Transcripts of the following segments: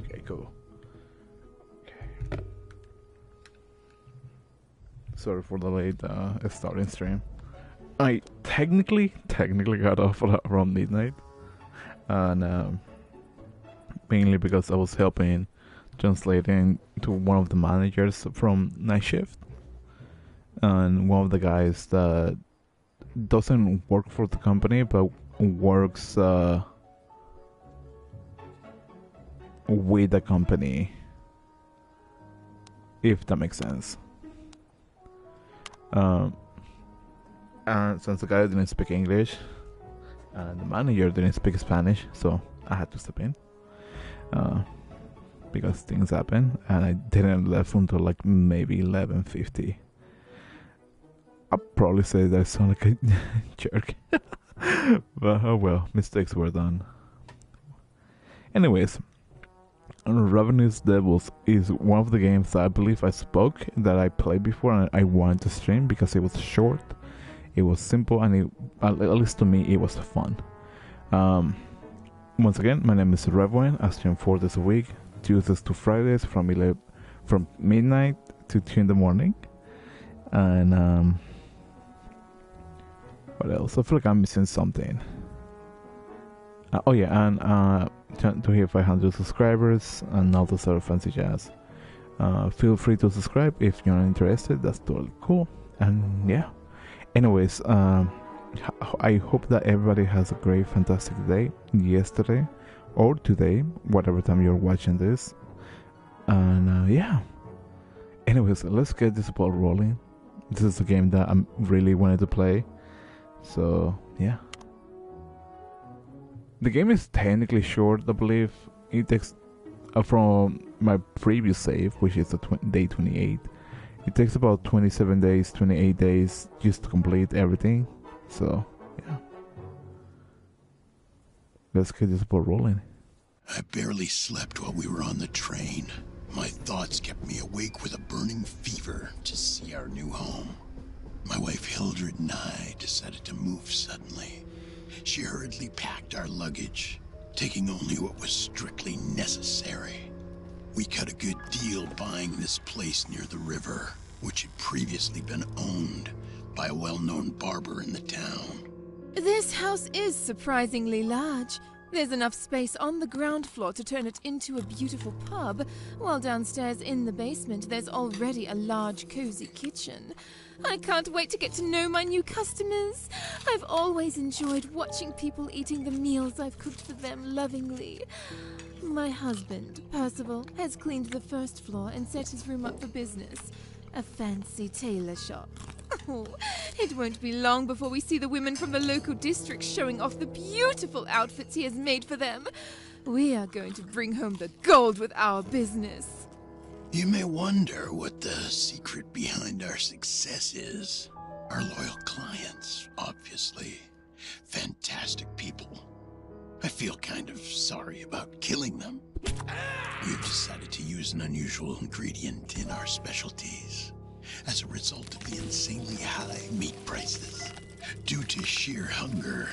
Okay, cool. Okay. Sorry for the late starting stream. I technically got off around midnight, and mainly because I was helping translating to one of the managers from night shift, and one of the guys that doesn't work for the company but works with the company, if that makes sense. And since the guy didn't speak English and the manager didn't speak Spanish, so I had to step in because things happen, and I didn't left until like maybe 11:50. I'll probably say that I sound like a jerk, but oh well, mistakes were done. Anyways, Ravenous Devils is one of the games that I believe I spoke that I played before and I wanted to stream because it was short, it was simple, and at least to me it was fun. Once again, my name is Ravenous. I stream 4 days a week, Tuesdays to Fridays from midnight to 2 in the morning. And what else? I feel like I'm missing something. Oh yeah, and to hit 500 subscribers and all the sort of fancy jazz. Feel free to subscribe if you're not interested. That's totally cool. And yeah. Anyways, I hope that everybody has a great, fantastic day yesterday or today, whatever time you're watching this. And yeah. Anyways, let's get this ball rolling. This is a game that I'm really wanted to play. So yeah. The game is technically short, I believe. It takes from my previous save, which is day 28. It takes about 27 days, 28 days just to complete everything. So, yeah. Let's get this ball rolling. I barely slept while we were on the train. My thoughts kept me awake with a burning fever to see our new home. My wife Hildred and I decided to move suddenly. She hurriedly packed our luggage, taking only what was strictly necessary. We cut a good deal buying this place near the river, which had previously been owned by a well-known barber in the town. This house is surprisingly large. There's enough space on the ground floor to turn it into a beautiful pub, while downstairs in the basement there's already a large, cozy kitchen. I can't wait to get to know my new customers. I've always enjoyed watching people eating the meals I've cooked for them lovingly. My husband, Percival, has cleaned the first floor and set his room up for business. A fancy tailor shop. Oh, it won't be long before we see the women from the local district showing off the beautiful outfits he has made for them. We are going to bring home the gold with our business. You may wonder what the secret behind our success is. Our loyal clients, obviously. Fantastic people. I feel kind of sorry about killing them. We've decided to use an unusual ingredient in our specialties as a result of the insanely high meat prices. Due to sheer hunger,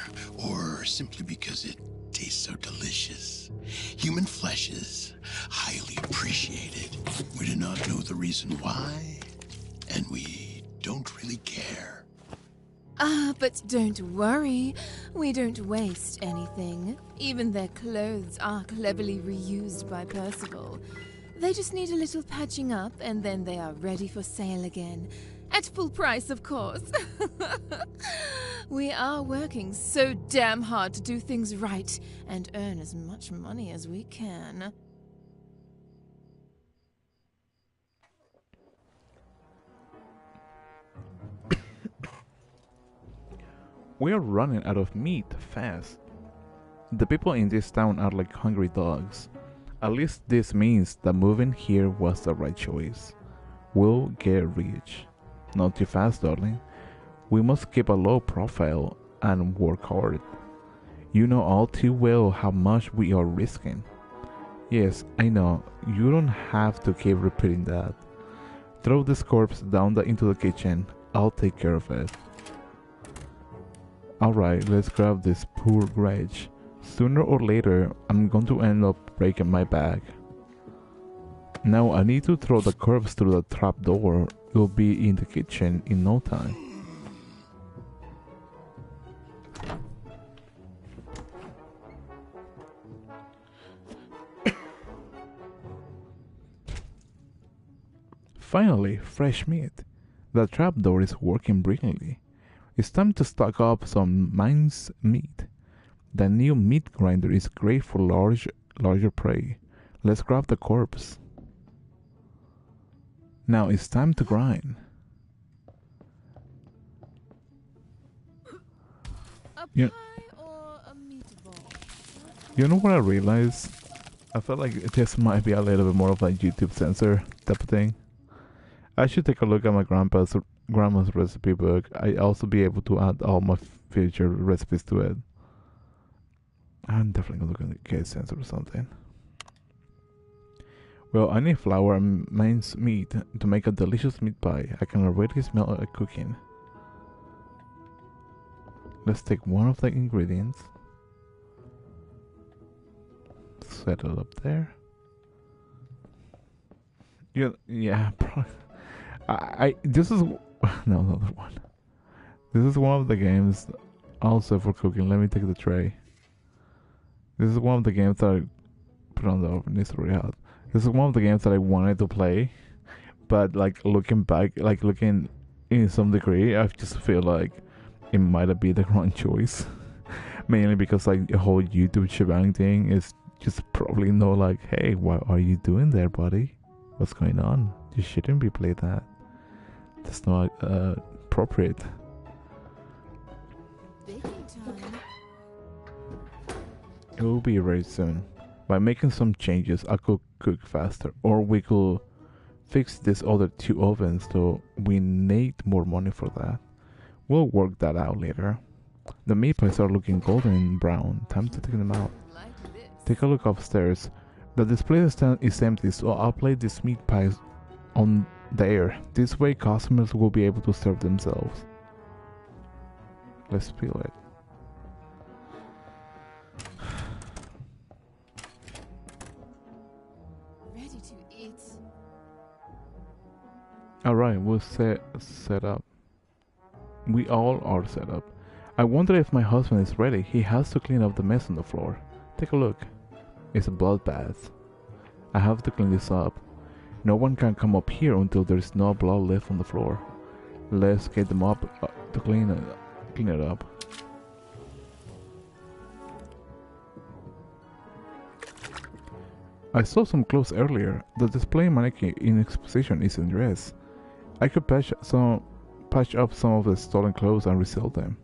or simply because it tastes so delicious. Human flesh is highly appreciated. We do not know the reason why, and we don't really care. But don't worry. We don't waste anything. Even their clothes are cleverly reused by Percival. They just need a little patching up, and then they are ready for sale again. At full price, of course. We are working so damn hard to do things right and earn as much money as we can. We are running out of meat fast. The people in this town are like hungry dogs. At least this means that moving here was the right choice. We'll get rich. Not too fast, darling. We must keep a low profile and work hard. You know all too well how much we are risking. Yes, I know. You don't have to keep repeating that. Throw this corpse down into the kitchen. I'll take care of it. Alright, let's grab this poor wretch. Sooner or later, I'm going to end up breaking my back. Now I need to throw the corpse through the trap door. It'll be in the kitchen in no time. Finally, fresh meat. The trapdoor is working brilliantly. It's time to stock up some minced meat. The new meat grinder is great for larger prey. Let's grab the corpse. Now it's time to grind. A pie or a meatball? You know what I realized? I felt like this might be a little bit more of a YouTube censor type of thing. I should take a look at my grandma's recipe book. I also be able to add all my future recipes to it. I'm definitely gonna look at the case sensor or something. Well, I need flour and minced meat to make a delicious meat pie. I can already smell it cooking. Let's take one of the ingredients. Set it up there. Yeah, probably. This is no another one. This is one of the games also for cooking. Let me take the tray. This is one of the games that I put on the oven. It's really hot. This is one of the games that I wanted to play, but like looking back, like looking in some degree, I just feel like it might have been the wrong choice. Mainly because like the whole YouTube shebang thing is just probably no like, hey, what are you doing there, buddy? What's going on? You shouldn't be playing that. That's not appropriate. Baking time. It will be very soon. By making some changes, I could cook faster, or we could fix these other two ovens, so we need more money for that. We'll work that out later. The meat pies are looking golden brown. Time to take them out. Like this. Take a look upstairs. The display stand is empty, so I'll place these meat pies on there. This way customers will be able to serve themselves. Let's peel it. Ready to eat. Alright, we'll set up. We all are set up. I wonder if my husband is ready. He has to clean up the mess on the floor. Take a look. It's a bloodbath. I have to clean this up. No one can come up here until there's no blood left on the floor. Let's get them up to clean it up. I saw some clothes earlier. The display mannequin in exposition is in dress. I could patch up some of the stolen clothes and resell them.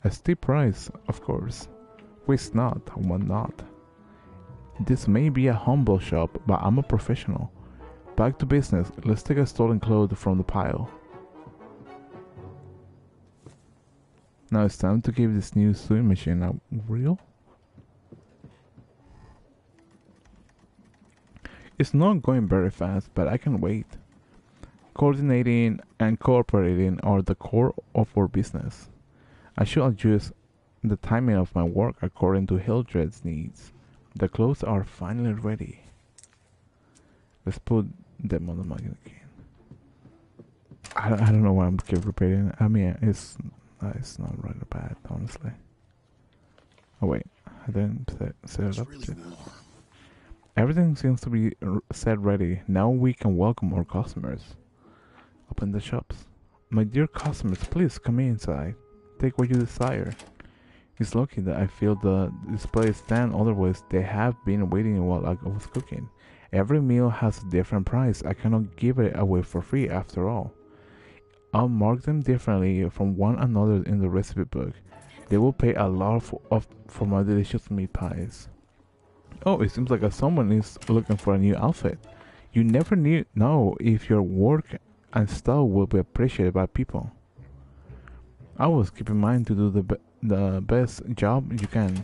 A steep price, of course. Waste not, want not. This may be a humble shop, but I'm a professional. Back to business. Let's take a stolen clothes from the pile. Now it's time to give this new sewing machine a reel. It's not going very fast, but I can wait. Coordinating and cooperating are the core of our business. I should adjust the timing of my work according to Hildred's needs. The clothes are finally ready. Let's put them on the mannequin. I don't know why I'm keep repeating. I mean, it's not right or bad, honestly. Oh wait, I didn't set it up. Really warm. Everything seems to be set ready. Now we can welcome our customers. Open the shops. My dear customers, please come inside. Take what you desire. It's lucky that I feel the display stand, otherwise they have been waiting while I was cooking. Every meal has a different price. I cannot give it away for free after all. I'll mark them differently from one another in the recipe book. They will pay a lot for my delicious meat pies. Oh, it seems like someone is looking for a new outfit. You never know if your work and style will be appreciated by people. Always keep in mind to do the best job you can.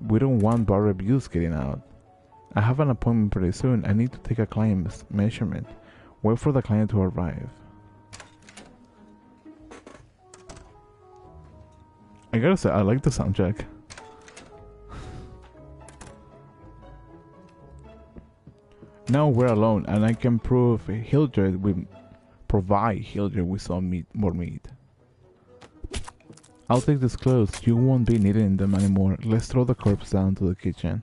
We don't want bad reviews getting out. I have an appointment pretty soon. I need to take a client's measurement. Wait for the client to arrive. I gotta say, I like the soundtrack. Now we're alone, and I can provide Hildred with some meat, more meat. I'll take these clothes. You won't be needing them anymore. Let's throw the corpse down to the kitchen.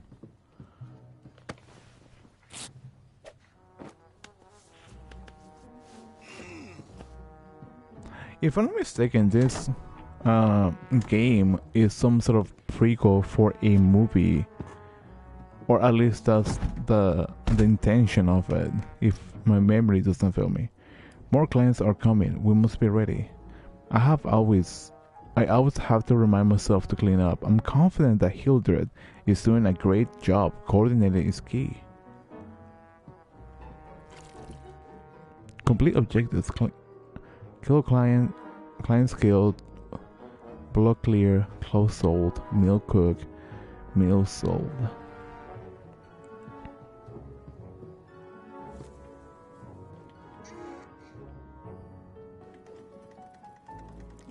If I'm not mistaken, this game is some sort of prequel for a movie, or at least that's the intention of it, if my memory doesn't fail me. More clients are coming. We must be ready. I always have to remind myself to clean up. I'm confident that Hildred is doing a great job. Coordinating is key. Complete objectives. Kill clients killed, block clear, clothes sold, meal cooked, meal sold.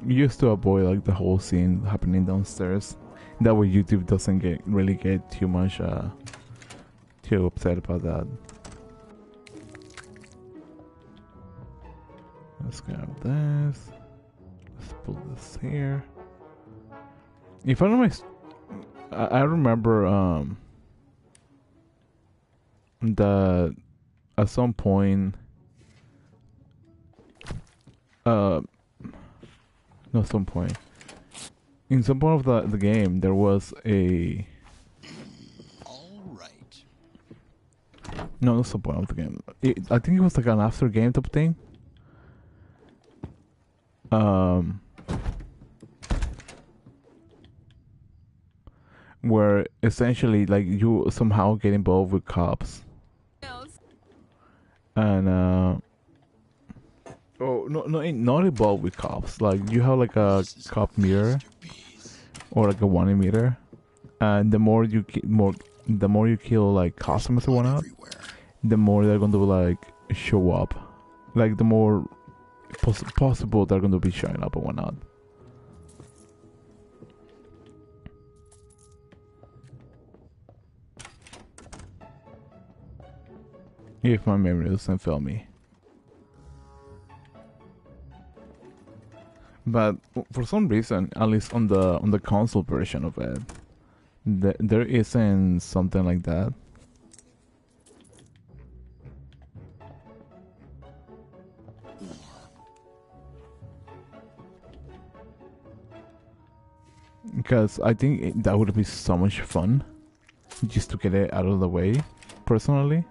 Used to avoid like the whole scene happening downstairs. That way YouTube doesn't really get too much too upset about that. Let's grab this. Let's pull this here. If I don't I remember that at some point not some point. In some point of the game, there was a. All right. No, not some point of the game. I think it was like an after game type thing. Where essentially, like, you somehow get involved with cops. And oh no, not involved with cops. Like you have like a cop mirror or like a warning meter, and the more you kill like customers or whatnot, the more they're going to like show up. Like the more possible they're going to be showing up and whatnot. If my memory doesn't fail me. But for some reason, at least on the console version of it, there isn't something like that. Because I think that would be so much fun, just to get it out of the way, personally.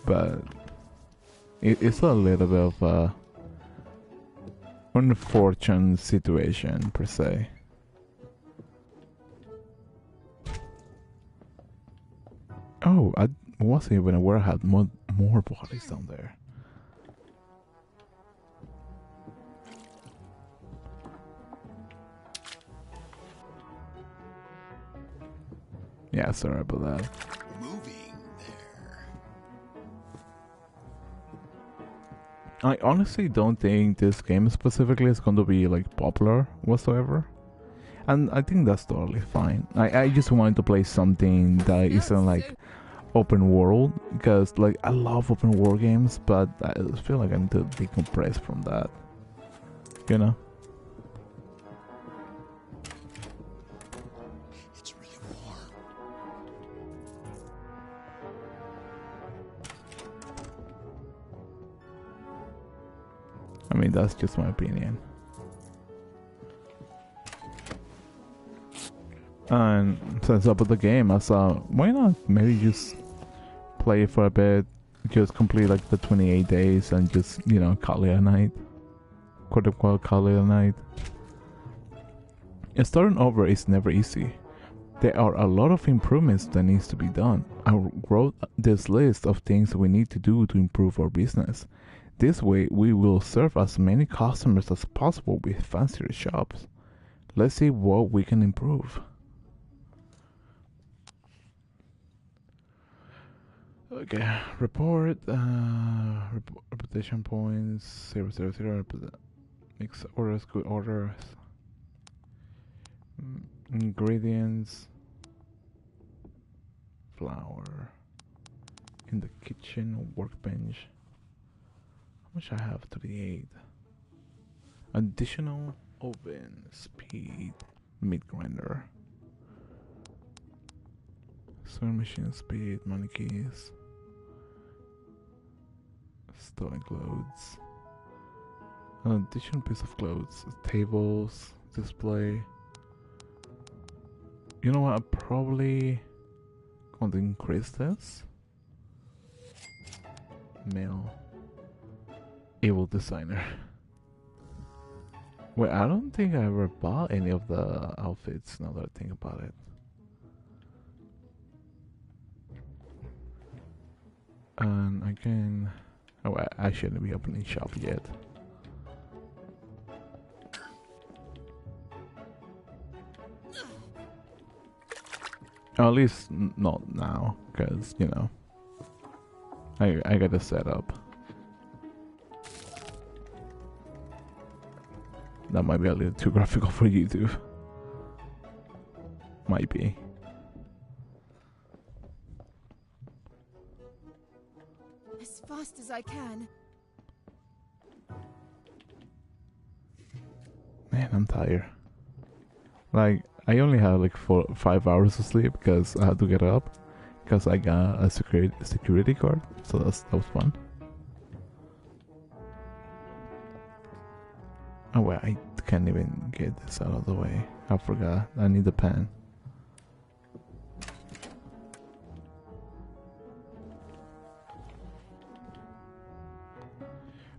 But it's a little bit of a unfortunate situation per se. Oh, I wasn't even aware I had more bodies down there. Yeah, sorry about that. I honestly don't think this game specifically is going to be like popular whatsoever, and I think that's totally fine. I just wanted to play something that isn't like open world, because like I love open world games, but I feel like I need to decompress from that, you know. I mean, that's just my opinion. And since I put the game, I saw, why not maybe just play it for a bit, just complete like the 28 days and just, you know, call it a night. Quote unquote, call it a night. And starting over is never easy. There are a lot of improvements that needs to be done. I wrote this list of things we need to do to improve our business. This way, we will serve as many customers as possible with fancier shops. Let's see what we can improve. Okay, report, reputation points, 000, mix orders, good orders, ingredients. flour. In the kitchen workbench. How much I have? 38. Additional oven speed meat grinder. Sewing machine speed, money keys. Stolen clothes. An additional piece of clothes. Tables, display. You know what? I'm probably going to increase this. Male. Evil designer. Wait, I don't think I ever bought any of the outfits now that I think about it. And I can... Oh, I shouldn't be opening shop yet. At least not now, because, you know, I gotta set up. That might be a little too graphical for YouTube. Might be. As fast as I can. Man, I'm tired. Like, I only had like 5 hours of sleep because I had to get up because I got a security card, so that was fun. Oh wait, I can't even get this out of the way. I forgot. I need the pen.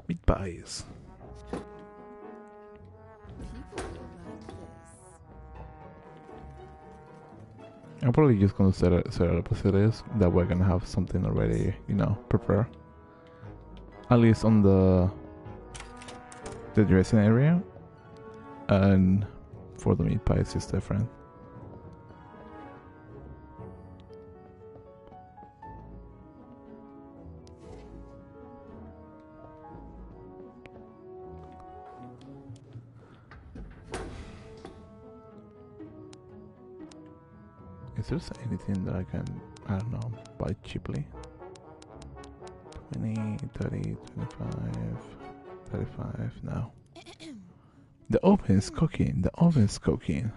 Meat pies. I'm probably just gonna set it up as it is. That we're gonna have something already, you know, prepare. At least on the dressing area, and for the meat pies it's different. Is there anything that I can, I don't know, buy cheaply? 20, 30, 25, 35, no. The oven is cooking, the oven is cooking.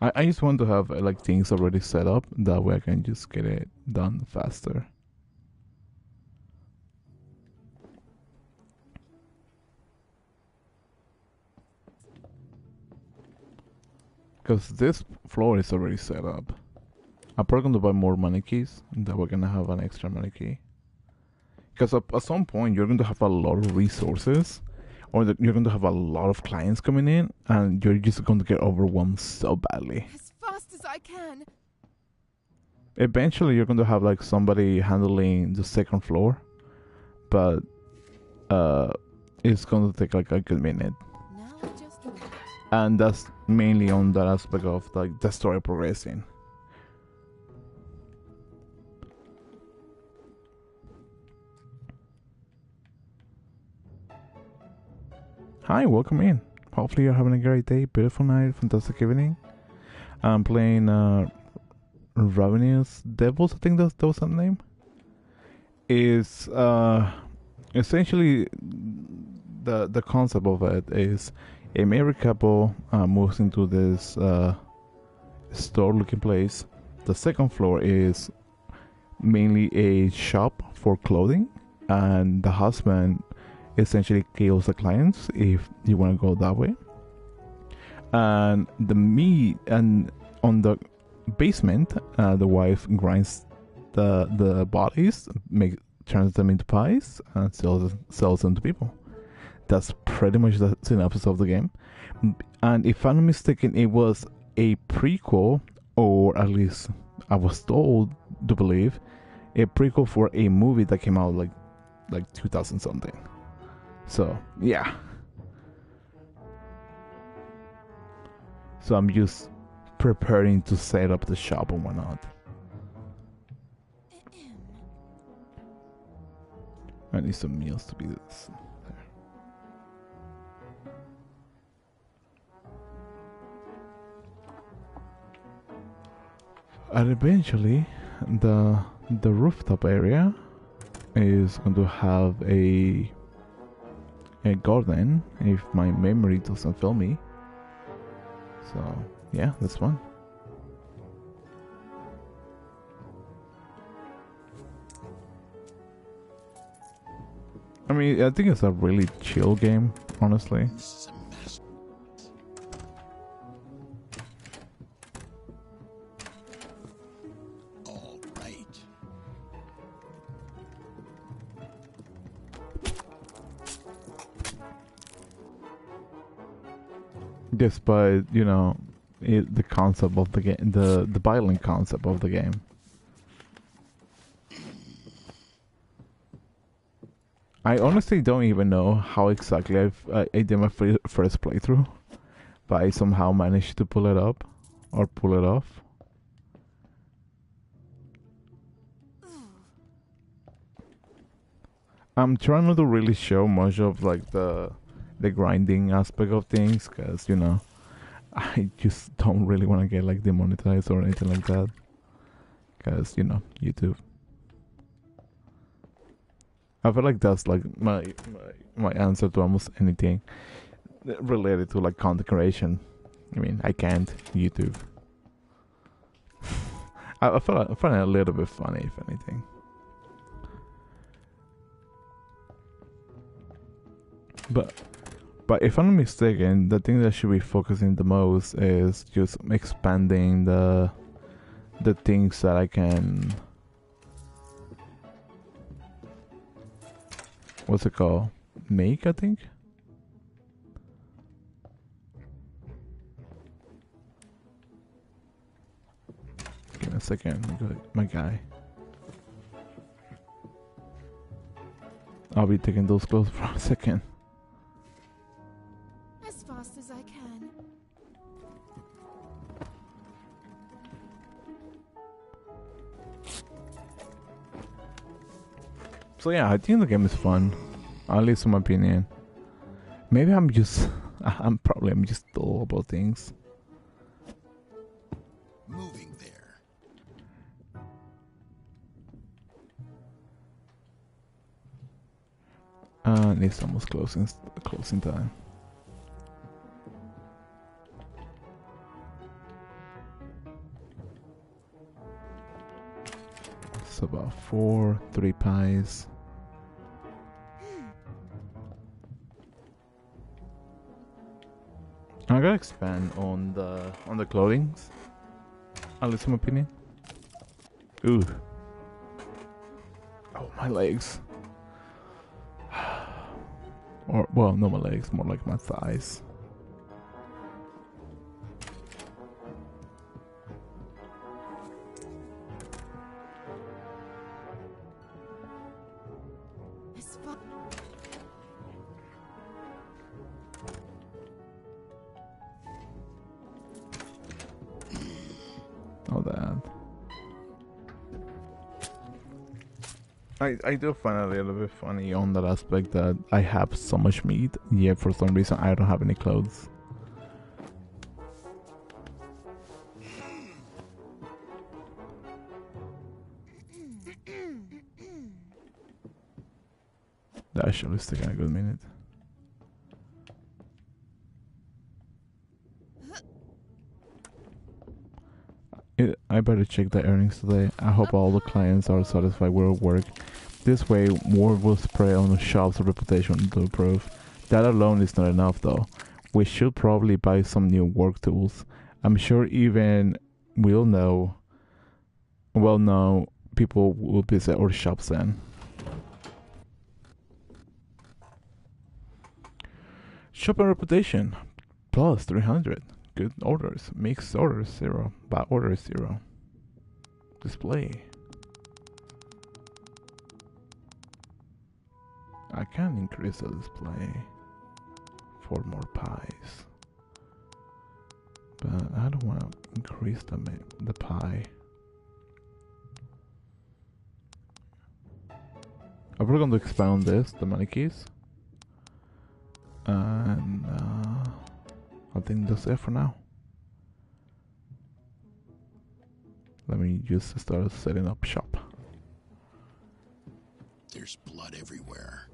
I just want to have like things already set up, that way I can just get it done faster. Because this floor is already set up. I'm probably going to buy more money keys, that we're going to have an extra money key. Because at some point you're going to have a lot of resources, or that you're going to have a lot of clients coming in, and you're just going to get overwhelmed so badly. As fast as I can. Eventually you're going to have like somebody handling the second floor, but it's going to take like a good minute. Now I just wait. And that's mainly on that aspect of like the story progressing. Hi, welcome in. Hopefully you're having a great day, beautiful night, fantastic evening. I'm playing Ravenous Devils, I think that was the name. Is essentially the concept of it is a married couple moves into this store-looking place. The second floor is mainly a shop for clothing, and the husband essentially kills the clients if you want to go that way. And the meat, and on the basement, the wife grinds the bodies, turns them into pies, and sells them to people. That's pretty much the synopsis of the game. And if I'm not mistaken, it was a prequel, or at least I was told to believe, a prequel for a movie that came out like 2000 something. So yeah. So I'm just preparing to set up the shop and whatnot. I need some meals to be this. And eventually, the rooftop area is going to have a garden, if my memory doesn't fail me. So yeah, that's fun. I mean, I think it's a really chill game, honestly. This is a mess. All right. Despite, you know, the concept of the game, the violent concept of the game. I honestly don't even know how exactly I did my first playthrough, but I somehow managed to pull it up or pull it off. I'm trying not to really show much of like the grinding aspect of things, because you know, I just don't really want to get like demonetized or anything like that, because you know, YouTube. I feel like that's like my answer to almost anything related to like content creation. I mean, I can't YouTube. I find it a little bit funny, if anything. But if I'm not mistaken, the thing that should be focusing the most is just expanding the things that I can. What's it called? Make, I think. Give me a second, my guy. I'll be taking those clothes for a second. As fast as I can. So yeah, I think the game is fun. At least in my opinion. Maybe I'm just I'm just dull about things. Moving there. It's almost closing time. It's about 3 pies. I gotta expand on the clothings. At least in my opinion. Ooh. Oh, my legs. Or, well, not my legs, more like my thighs. Oh, that. I do find it a little bit funny on that aspect that I have so much meat, yet for some reason I don't have any clothes. That should is taking a good minute. I better check the earnings today. I hope all the clients are satisfied with work. This way, word will spread on the shop's reputation to improve. That alone is not enough though. We should probably buy some new work tools. I'm sure even well-known people will visit our shops then. Shop and reputation plus 300. Good orders. Mixed orders 0. Bad orders 0. Display. I can increase the display for more pies, but I don't want to increase the pie. I'm going to expand this, the mannequins, and I think that's it for now. Let me just start setting up shop. There's blood everywhere.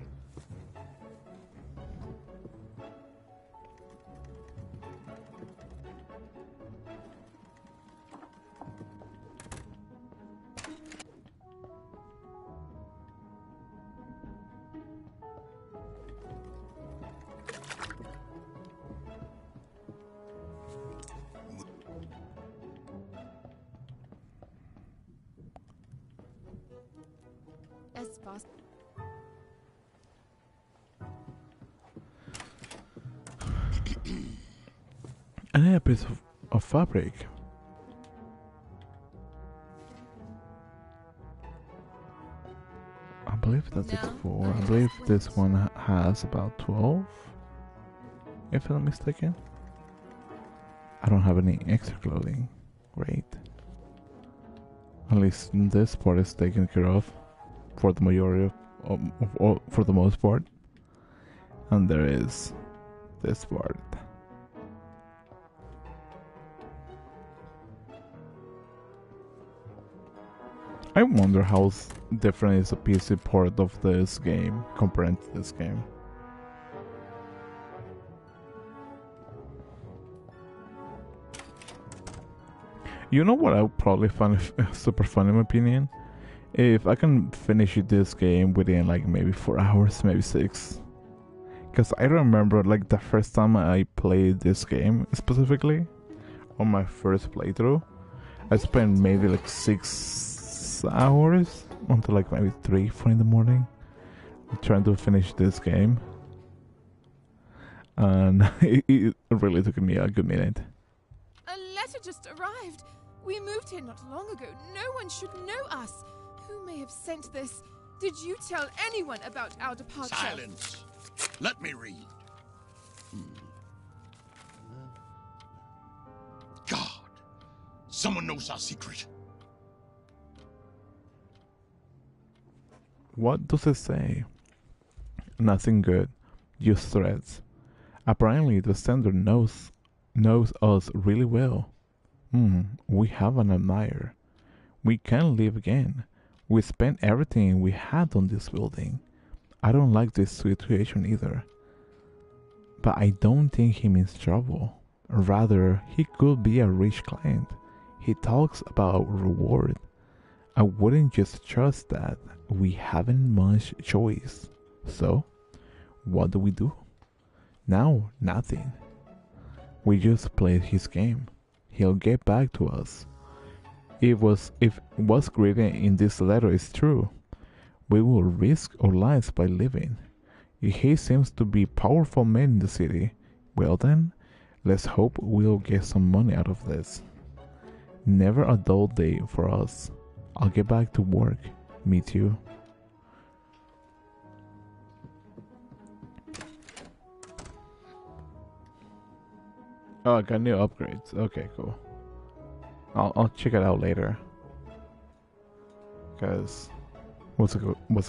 As fast. And a piece of fabric. I believe that's it No, for. I I believe just this went. one has about 12. If I'm not mistaken. I don't have any extra clothing. Great. At least this part is taken care of for the majority for the most part. And there is this part. I wonder how different is the PC port of this game compared to this game. You know what I would probably find super fun in my opinion? If I can finish this game within like maybe 4 hours, maybe 6. Because I remember like the first time I played this game specifically, on my first playthrough, I spent maybe like 6 hours until like maybe 3, 4 in the morning trying to finish this game. And it really took me a good minute. A letter just arrived. We moved here not long ago. No one should know us. Who may have sent this? Did you tell anyone about our departure? Silence! Let me read. God! Someone knows our secret. What does it say? Nothing good. Just threats. Apparently the sender knows us really well. We have an admirer. We can live again. We spent everything we had on this building. I don't like this situation either. But I don't think he means trouble. Rather, he could be a rich client. He talks about reward. I wouldn't just trust that. We haven't much choice. So, what do? Now, nothing. We just played his game. He'll get back to us. If what's written in this letter is true, we will risk our lives by living. If he seems to be a powerful man in the city, well then, let's hope we'll get some money out of this. Never a dull day for us. I'll get back to work. Me too. Oh, I got new upgrades. Okay, cool. I'll check it out later. Cause what's it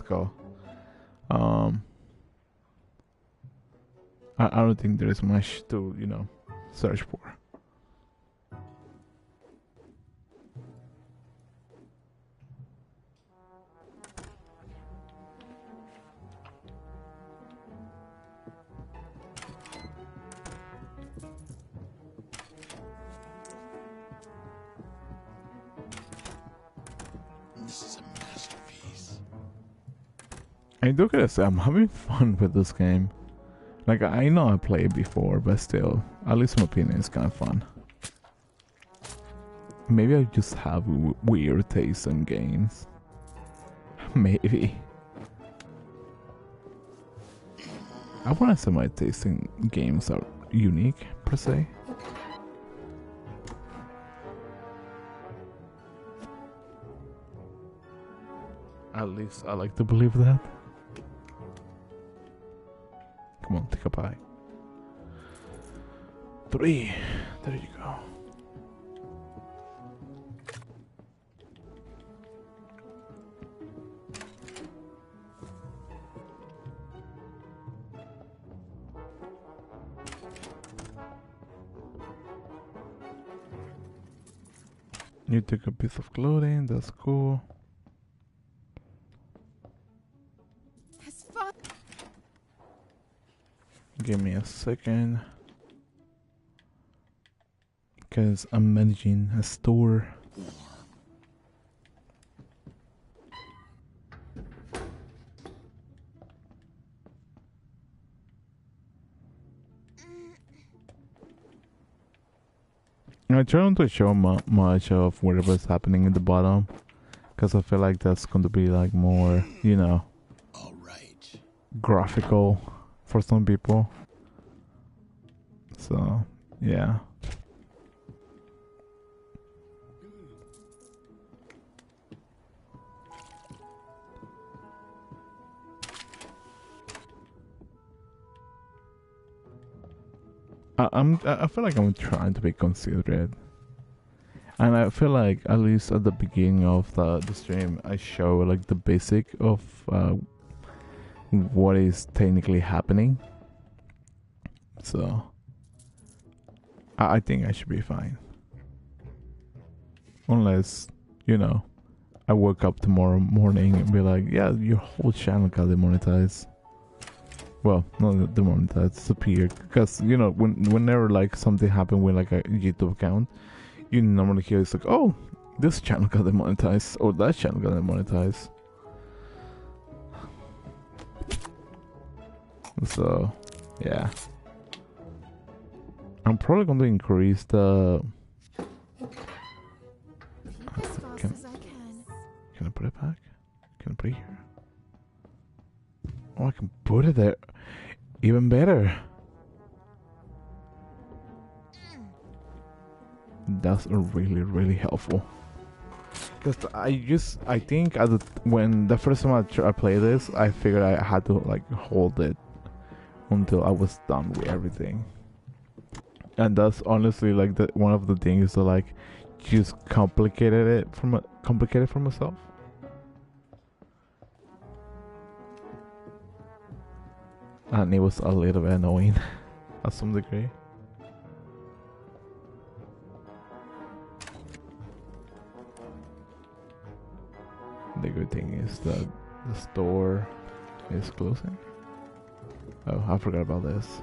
called? I don't think there is much to search for. This is a masterpiece. I do gotta say, I'm having fun with this game. Like, I know I played before, but still, at least in my opinion, it's kind of fun. Maybe I just have weird taste in games. Maybe. I wanna say my taste in games are unique, per se. At least I like to believe that. Come on, take a pie. 3. There you go. You took a piece of clothing, that's cool. As far Give me a second. Because I'm managing a store. I try not to show much of whatever's happening in the bottom. Because I feel like that's going to be like more, you know, All right. graphical for some people. So, yeah. I feel like I'm trying to be considerate. And I feel like at least at the beginning of the stream I show like the basic of what is technically happening. So I think I should be fine. Unless, you know, I wake up tomorrow morning and be like, yeah, your whole channel got demonetized. Well, not demonetized, disappeared. Because, you know, whenever like something happened with like a YouTube account, you normally hear it's like, oh, this channel got demonetized or that channel got demonetized. So, yeah. I'm probably going to increase the... as fast as I can. Can I put it back? Can I put it here? Oh, I can put it there. Even better. That's really, really helpful. Because I think when the first time I played this, I figured I had to like hold it until I was done with everything. And that's honestly like one of the things that like just complicated for myself. And it was a little bit annoying at some degree. The good thing is that the store is closing. Oh, I forgot about this.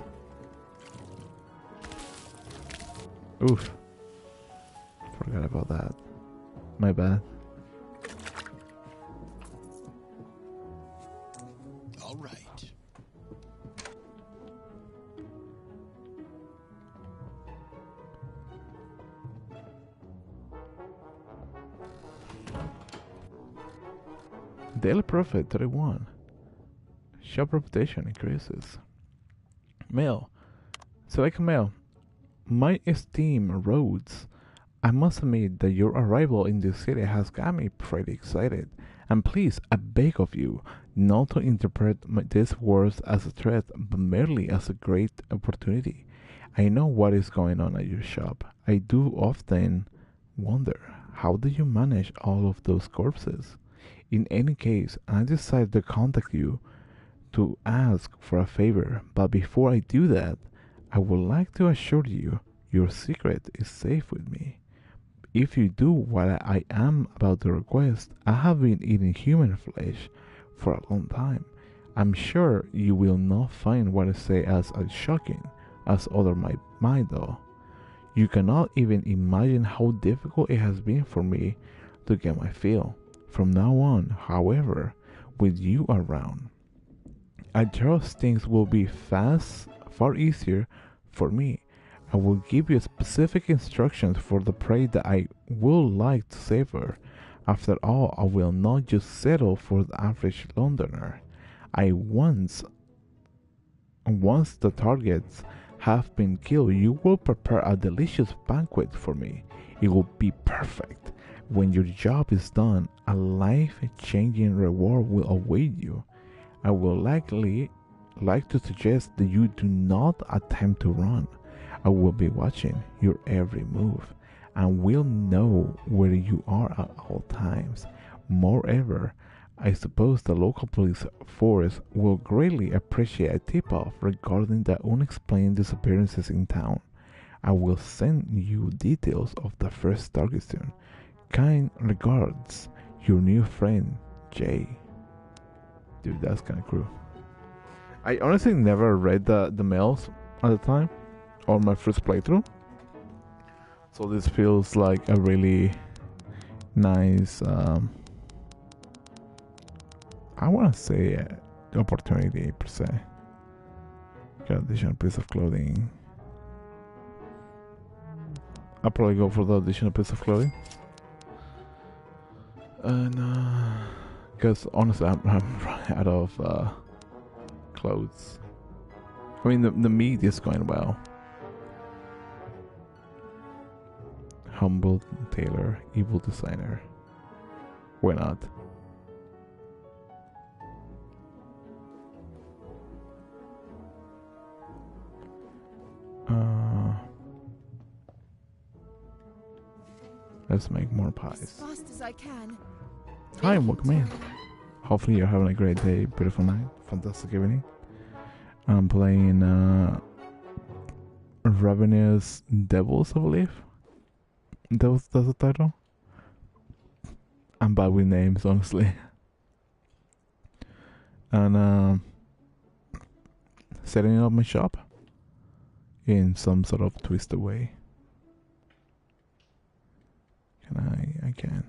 Oof. Forgot about that. My bad. All right. Daily profit 31. Shop reputation increases. Mail. Select mail. My esteemed Rhodes, I must admit that your arrival in this city has got me pretty excited. And please, I beg of you not to interpret these words as a threat, but merely as a great opportunity. I know what is going on at your shop. I do often wonder, how do you manage all of those corpses? In any case, I decided to contact you to ask for a favor, but before I do that, I would like to assure you your secret is safe with me. If you do what I am about to request, I have been eating human flesh for a long time. I'm sure you will not find what I say as shocking as others might though. You cannot even imagine how difficult it has been for me to get my fill. From now on, however, with you around, I trust things will be far easier for me. I will give you specific instructions for the prey that I will like to savor. After all, I will not just settle for the average Londoner. Once the targets have been killed, you will prepare a delicious banquet for me. It will be perfect. When your job is done, a life-changing reward will await you. I will likely like to suggest that you do not attempt to run. I will be watching your every move and will know where you are at all times. Moreover, I suppose the local police force will greatly appreciate a tip-off regarding the unexplained disappearances in town. I will send you details of the first target soon. Kind regards, your new friend, Jay. Dude, that's kind of cool. I honestly never read the mails at the time, or my first playthrough. So this feels like a really nice, I want to say, opportunity per se. Got additional piece of clothing. I'll probably go for the additional piece of clothing. And because honestly, I'm running out of clothes. I mean, the meat is going well. Humble tailor, evil designer. Why not? Let's make more pies. As fast as I can. Hi, welcome in. Hopefully you're having a great day, beautiful night, fantastic evening. I'm playing Ravenous Devils, I believe. That's the title. I'm bad with names, honestly. And setting up my shop in some sort of twisted way. I can.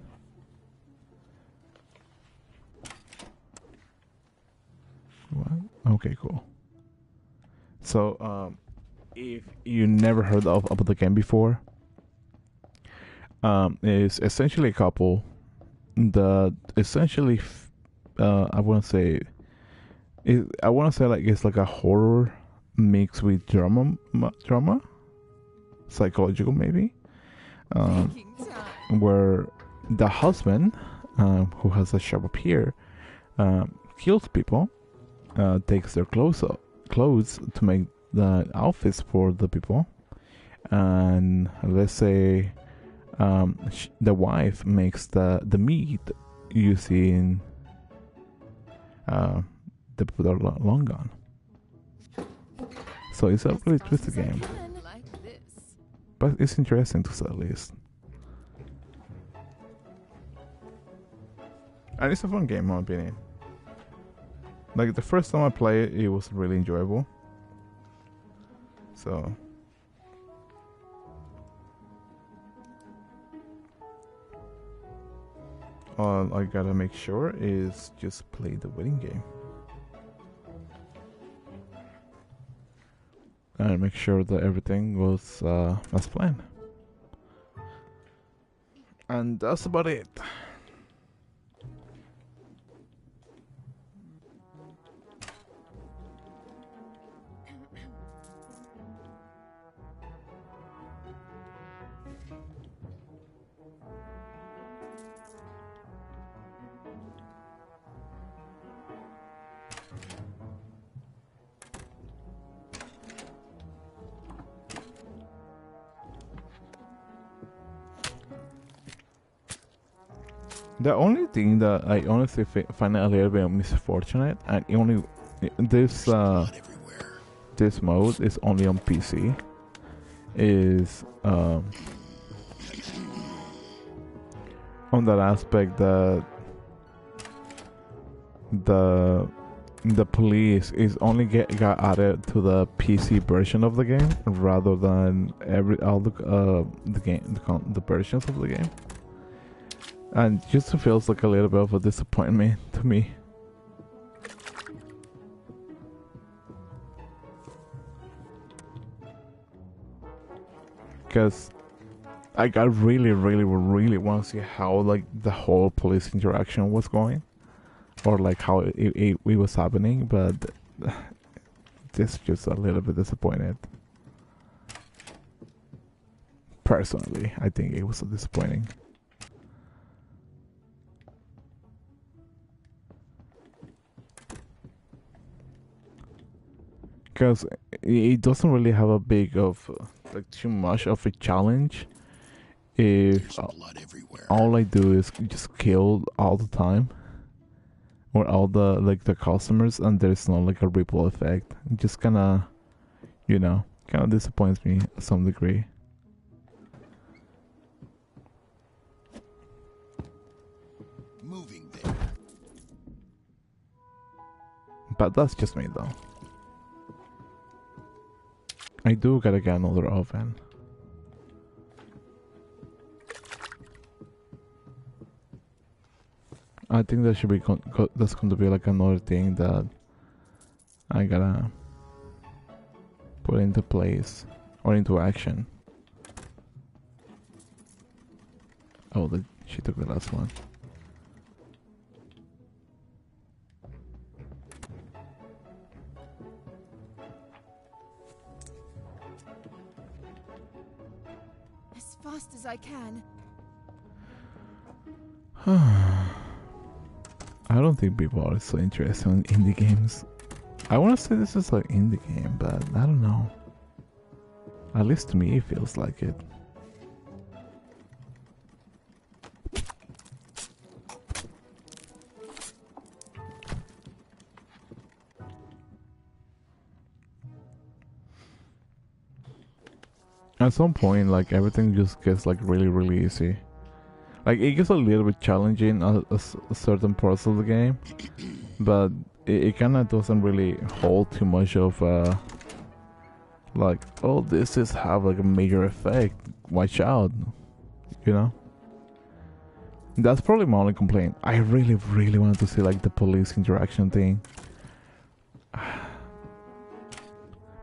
What? Okay, cool. So, if you never heard of the game before, it's essentially a couple that essentially, I want to say like it's like a horror mixed with drama, psychological maybe. Where the husband, who has a shop up here, kills people, takes their clothes to make the outfits for the people, and let's say the wife makes the meat using the people that are long gone. So it's a really twisted game, but it's interesting to say the least. And it's a fun game, in my opinion. Like, the first time I played it, it was really enjoyable. So... all I gotta make sure is just play the wedding game. And make sure that everything goes as planned. And that's about it. The only thing that I honestly find a little bit misfortunate, and this mode is only on PC, is on that aspect that the police is only got added to the PC version of the game rather than all the versions of the game. And just feels like a little bit of a disappointment to me. Because I really want to see how like the whole police interaction was going, or like how it was happening, but this just a little bit disappointed. Personally, I think it was disappointing. Because it doesn't really have a big of like too much of a challenge if all I do is just kill all the time, or all the customers, and there's not like a ripple effect. It just kind of disappoints me to some degree. But that's just me though. I do gotta get another oven. I think that should be that's going to be like another thing that I gotta put into place or into action. Oh, she took the last one. As fast as I can. I don't think people are so interested in indie games. I want to say this is like indie game, but I don't know. At least to me, it feels like it. At some point, like everything just gets like really easy. Like it gets a little bit challenging at certain parts of the game, but it kind of doesn't really hold too much of like, oh, this is have like a major effect. Watch out, you know. That's probably my only complaint. I really wanted to see like the police interaction thing,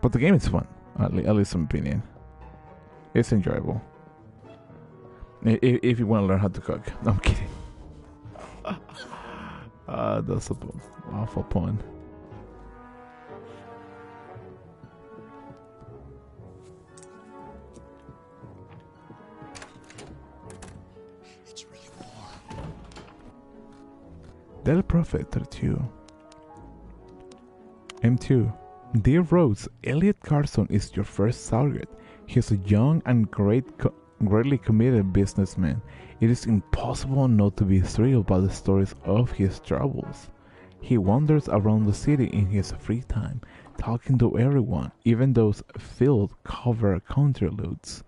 but the game is fun. At least in my opinion, it's enjoyable. If you want to learn how to cook. No, I'm kidding. That's an awful pun. It's really warm. Del Prophet 32. M2. Dear Rose, Elliot Carson is your first target. He's a young and greatly committed businessman. It is impossible not to be thrilled by the stories of his troubles. He wanders around the city in his free time, talking to everyone, even those field cover counterloads.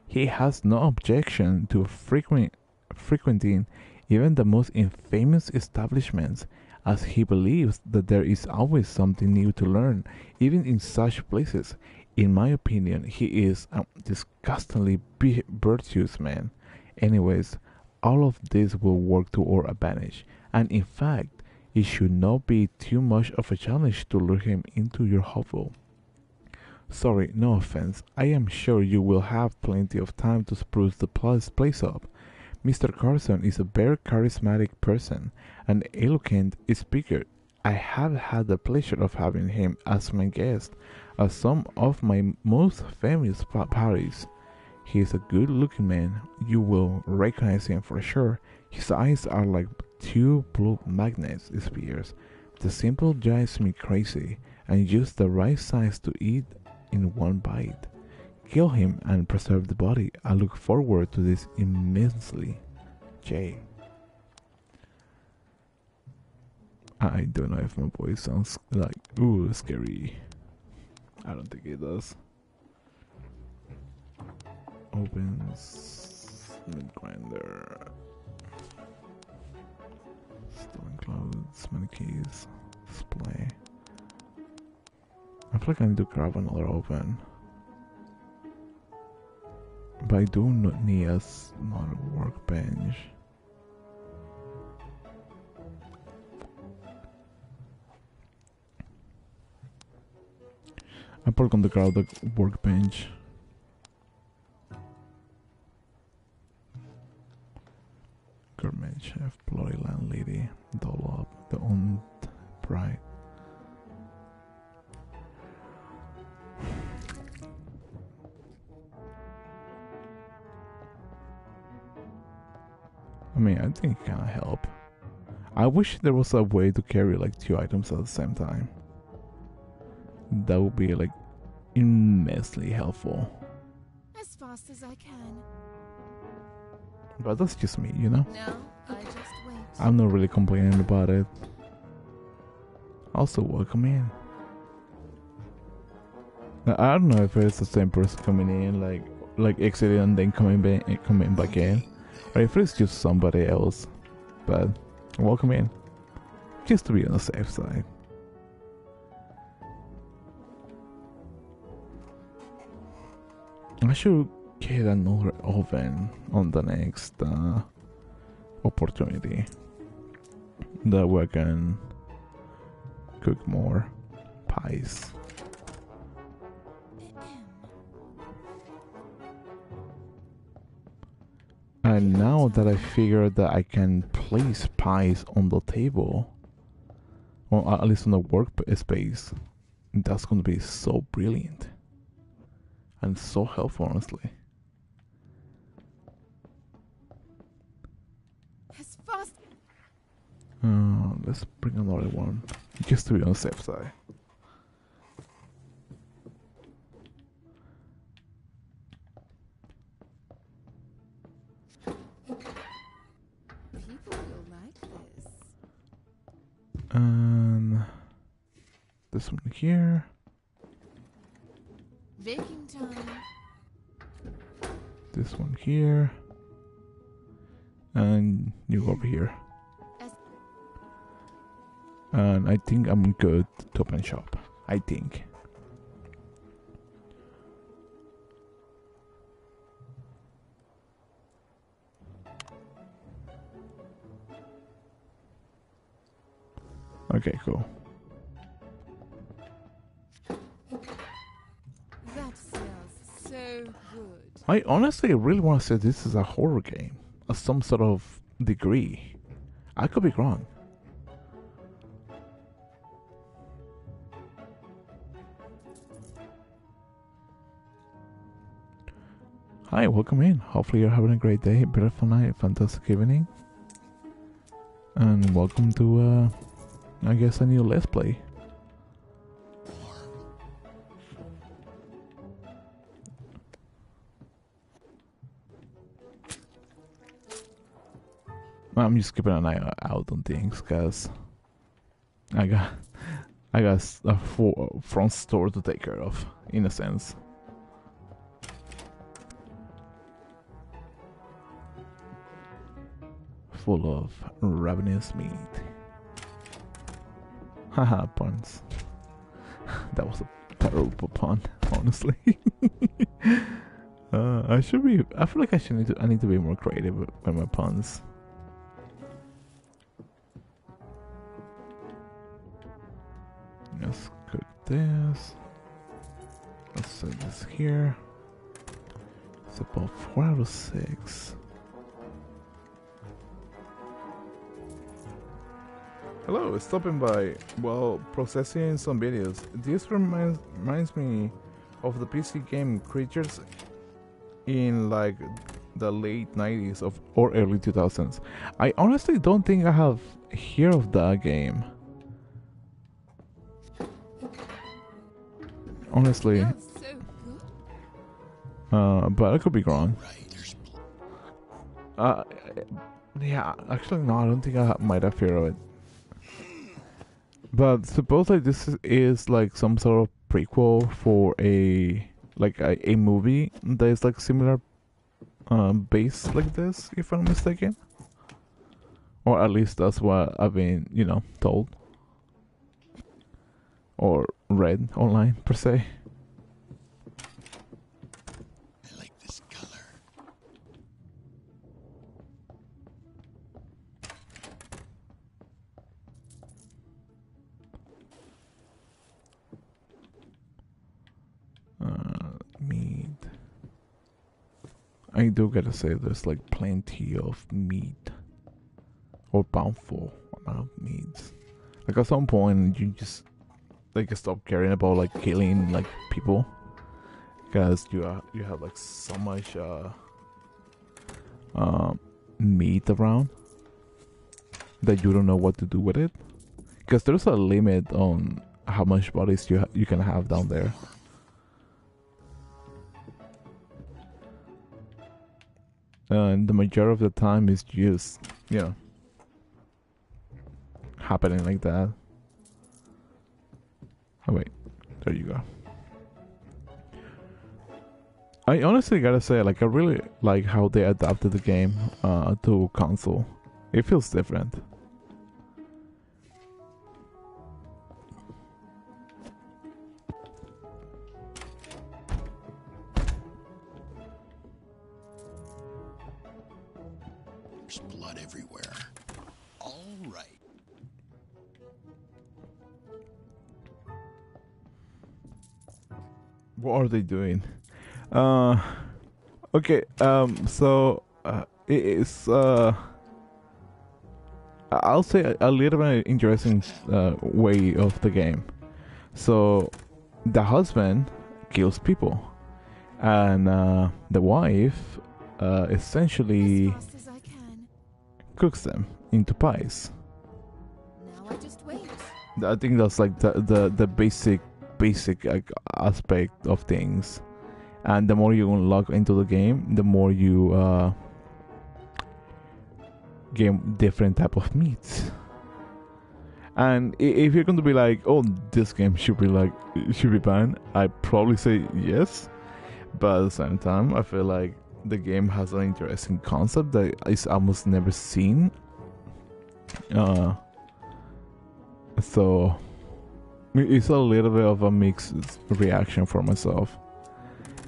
He has no objection to frequenting even the most infamous establishments, as he believes that there is always something new to learn, even in such places. In my opinion, he is a disgustingly virtuous man. Anyways, all of this will work to our advantage, and in fact, it should not be too much of a challenge to lure him into your hovel. Sorry, no offense. I am sure you will have plenty of time to spruce the place up. Mr. Carson is a very charismatic person, an eloquent speaker. I have had the pleasure of having him as my guest at some of my most famous parties. He is a good-looking man. You will recognize him for sure. His eyes are like two blue magnet spheres. The simple drives me crazy, and just the right size to eat in one bite. Kill him and preserve the body. I look forward to this immensely. Jay. I don't know if my voice sounds like ooh scary. I don't think it does. Opens mid grinder. Stolen clothes, many keys, display. I feel like I need to grab another oven. But I do not need another workbench. I'm probably going to grab the workbench. Gourmet chef, bloody landlady, doll up, the owned bride. I mean, I think it kinda help. I wish there was a way to carry like two items at the same time. That would be like immensely helpful. As fast as I can. But that's just me, you know? No, I just wait. I'm not really complaining about it. Also, welcome in. Now, I don't know if it's the same person coming in, like exiting and then coming back in, or if it's just somebody else. But welcome in, just to be on the safe side. I should get another oven on the next opportunity. That way I can cook more pies. And now that I figured that I can place pies on the table, or at least on the workspace, that's going to be so brilliant and so helpful, honestly. As fast. Let's bring another one, just to be on the safe side. People will like this. And this one here. Baking time. This one here. And you go over here. And I think I'm good to open shop. I think. Okay, cool. That smells so good. I honestly really want to say this is a horror game of some sort of degree. I could be wrong. Hi, welcome in. Hopefully you're having a great day, beautiful night, fantastic evening. And welcome to, I guess, a new Let's Play. I'm just keeping an eye out on things, cause I got a full front store to take care of, in a sense. Full of ravenous meat. Haha, puns. That was a terrible pun, honestly. I should be. I feel like I need to be more creative with my puns. Let's cook this. Let's set this here. It's about 4 out of 6. Hello, stopping by while processing some videos. This reminds me of the PC game Creatures in like the late 90s or early 2000s. I honestly don't think I have heard of that game. Honestly, but I could be wrong. Yeah, actually no, I don't think I might have heard of it. But supposedly this is like some sort of prequel for a movie that is like similar base like this, if I'm mistaken. Or at least that's what I've been, told. Or read online, per se. I like this color. Meat. I do gotta say, there's like plenty of meat. Or bountiful amount of meat. Like at some point, you just stop caring about like killing like people, because you have like so much meat around that you don't know what to do with it, because there's a limit on how much bodies you can have down there. And the majority of the time is just happening like that. Oh wait, there you go. I honestly gotta say, like, I really like how they adapted the game to console. It feels different. There's blood everywhere. All right. What are they doing? Okay. So it is. I'll say a little bit interesting way of the game. So the husband kills people, and the wife essentially As fast as I can. cooks them into pies. Now I just wait. I think that's like the basic like, aspect of things. And the more you unlock into the game, the more you get different type of meats. And if you're going to be like, oh, this game should be banned, I'd probably say yes. But at the same time, I feel like the game has an interesting concept that is almost never seen. So it's a little bit of a mixed reaction for myself,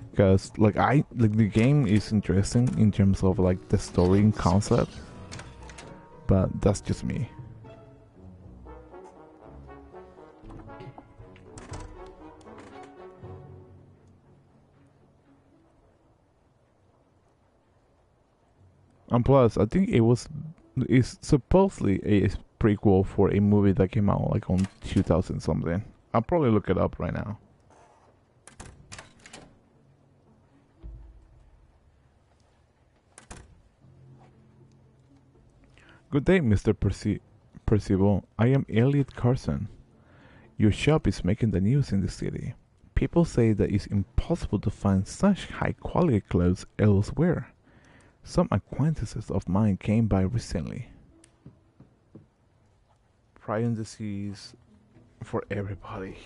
because like the game is interesting in terms of like the story and concept, but that's just me. And plus, I think it's supposedly a prequel for a movie that came out like on 2000 something. I'll probably look it up right now. Good day, Mr. Percival. I am Elliot Carson. Your shop is making the news in the city. People say that it's impossible to find such high quality clothes elsewhere. Some acquaintances of mine came by recently. Prion disease for everybody.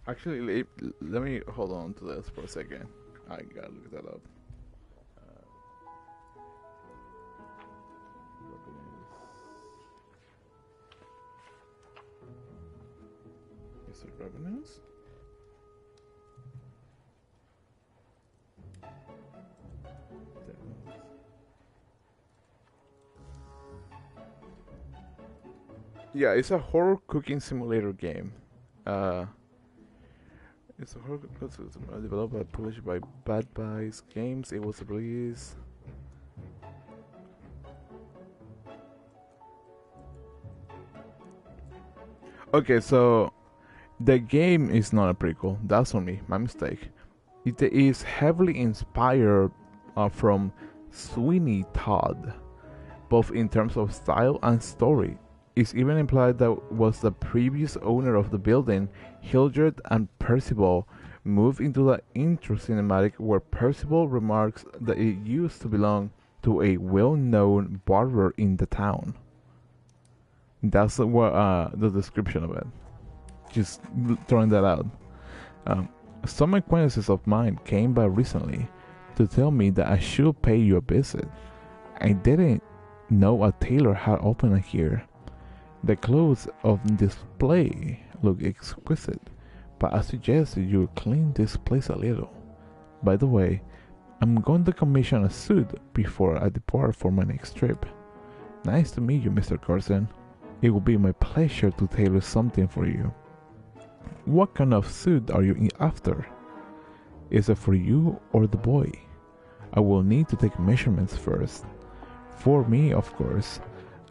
Actually, let me hold on to this for a second. I gotta look that up. Is it Ravenous? Yeah, it's a horror cooking simulator game. It's a horror cooking simulator developed and published by Bad Buys Games. It was released. Okay, so the game is not a prequel. That's on me. My mistake. It is heavily inspired from Sweeney Todd, both in terms of style and story. It's even implied that was the previous owner of the building, Hildred and Percival, moved into the intro cinematic where Percival remarks that it used to belong to a well-known barber in the town. That's what the description of it. Just throwing that out. Some acquaintances of mine came by recently to tell me that I should pay you a visit. I didn't know a tailor had opened here. The clothes of display look exquisite, but I suggest you clean this place a little. By the way, I'm going to commission a suit before I depart for my next trip. Nice to meet you, Mr. Carson. It will be my pleasure to tailor something for you. What kind of suit are you after? Is it for you or the boy? I will need to take measurements first. For me, of course.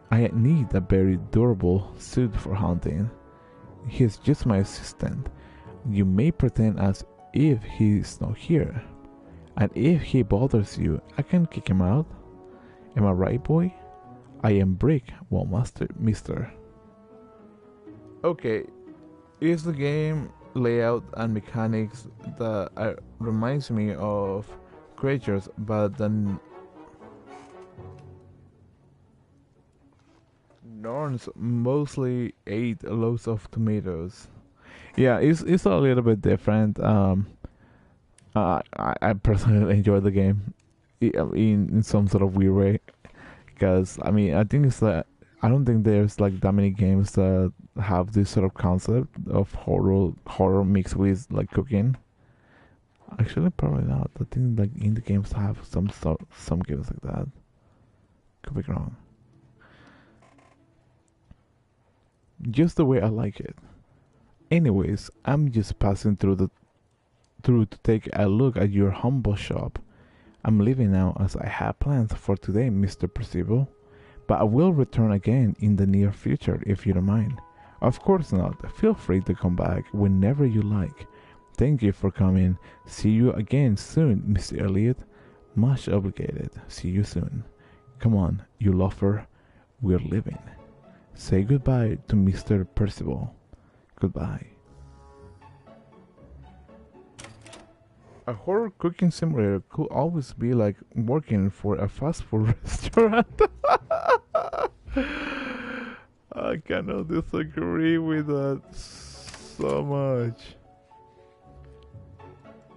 I need a very durable suit for hunting. He's just my assistant. You may pretend as if he's not here. And if he bothers you, I can kick him out. Am I right, boy? I am Brick, well, mister. Okay, is the game layout and mechanics that reminds me of creatures, but then Norns mostly ate loads of tomatoes. Yeah, it's a little bit different. I personally enjoy the game in some sort of weird way, because I mean I think it's that I don't think there's like that many games that have this sort of concept of horror mixed with like cooking. Actually, probably not. I think like indie games have some games like that. Could be wrong. Just the way I like it. Anyways, I'm just passing through to take a look at your humble shop. I'm leaving now as I have plans for today, Mr. Percival, but I will return again in the near future if you don't mind. Of course not. Feel free to come back whenever you like. Thank you for coming. See you again soon, Mr. Elliot. Much obligated. See you soon. Come on, you loafer. We're leaving. Say goodbye to Mr. Percival. Goodbye. A horror cooking simulator could always be like working for a fast food restaurant. I cannot disagree with that so much.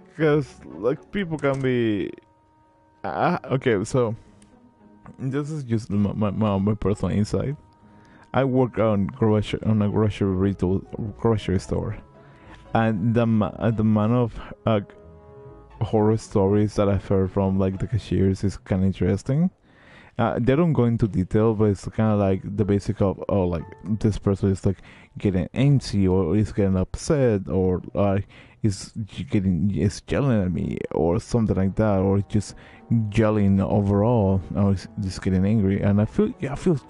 Because, like, people can be. Okay, so. This is just my personal insight. I work on a grocery store. And the amount of horror stories that I've heard from like the cashiers is kind of interesting. They don't go into detail, but it's kind of like the basic of like this person is like getting antsy or is getting upset or is yelling at me or something like that, or just yelling overall or just getting angry. And I feel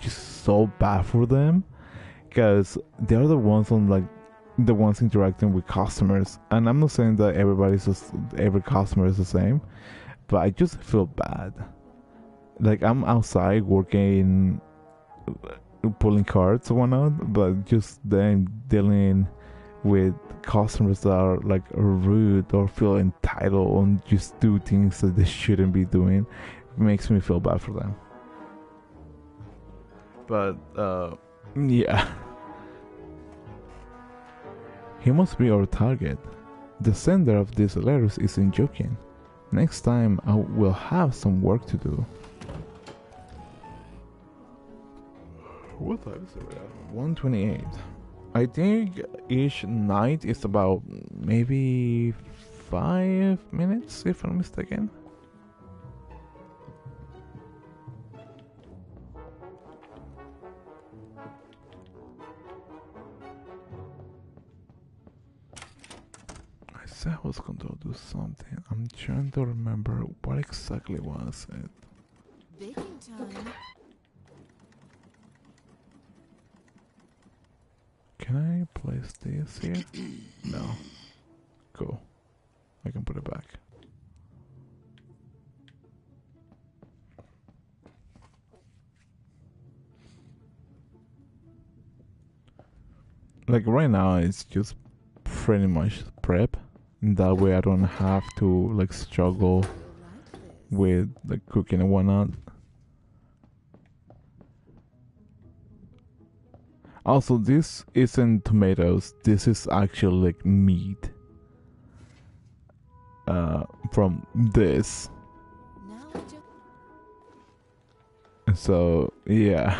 just so bad for them because they're the ones interacting with customers. And I'm not saying that every customer is the same, but I just feel bad. Like, I'm outside working, pulling carts or whatnot, but just then dealing with customers that are like rude or feel entitled and just do things that they shouldn't be doing, makes me feel bad for them. But yeah, he must be our target. The sender of these letters isn't joking. Next time I will have some work to do. What time is it? 1:28. I think each night is about maybe 5 minutes, if I'm mistaken. I said I was going to do something. I'm trying to remember what exactly was it. Baking time. Can I place this here? No. Cool. I can put it back. Like right now it's just pretty much prep. That way I don't have to like struggle with the cooking and whatnot. Also, this isn't tomatoes. This is actually like meat. From this. So yeah,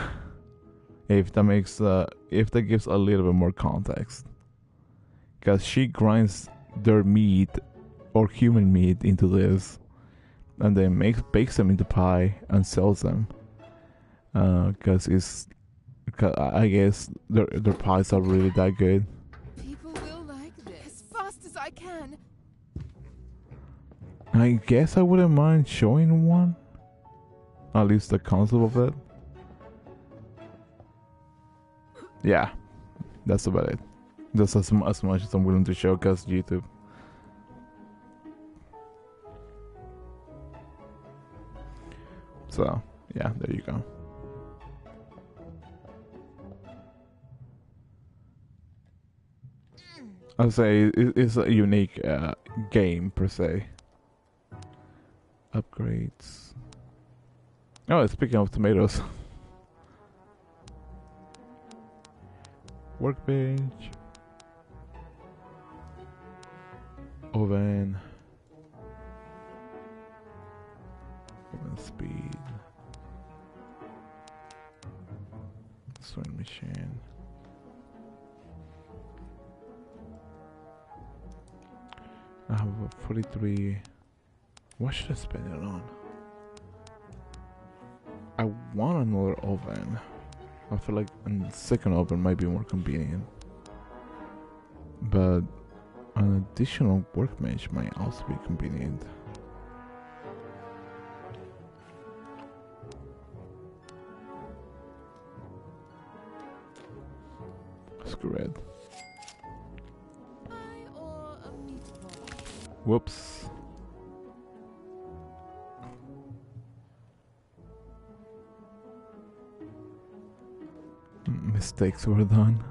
if that gives a little bit more context, because she grinds their meat or human meat into this, and then bakes them into pie and sells them. Because I guess their pies are really that good. People will like this. As fast as I can. I guess I wouldn't mind showing one. At least the concept of it. Yeah, that's about it. That's as much as I'm willing to show because YouTube. So, yeah, there you go. I'll say it's a unique game per se. Upgrades. Oh, speaking of tomatoes. Workbench. Oven. Oven speed. Sewing machine. I have a 43. What should I spend it on? I want another oven. I feel like a second oven might be more convenient. But an additional workbench might also be convenient. Screw it. Or a meatball. Whoops. Mistakes were done.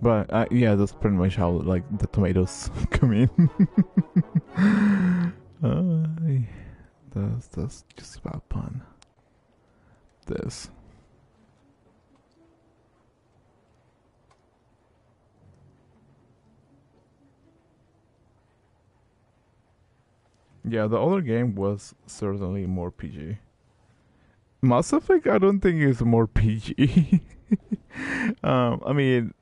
But yeah, that's pretty much how like the tomatoes come in. That's just about fun. This. Yeah, the other game was certainly more PG. Mass Effect, I don't think is more PG. I mean,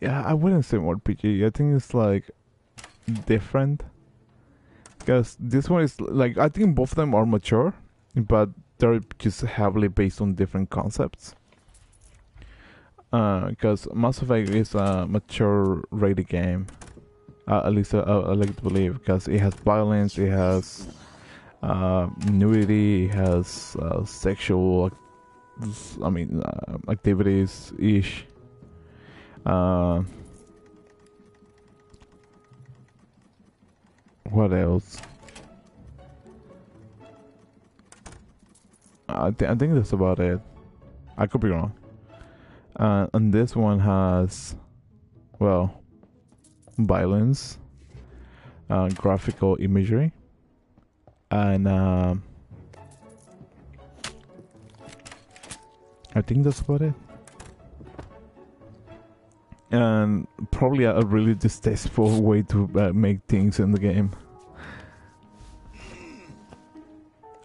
yeah, I wouldn't say more PG. I think it's like different because this one is like I think both of them are mature, but they're just heavily based on different concepts. Because Mass Effect is a mature rated game, at least I like to believe, because it has violence, it has nudity, it has sexual, activities ish. What else? I think that's about it. I could be wrong. And this one has, well, violence, graphical imagery, and I think that's about it. And probably a really distasteful way to make things in the game.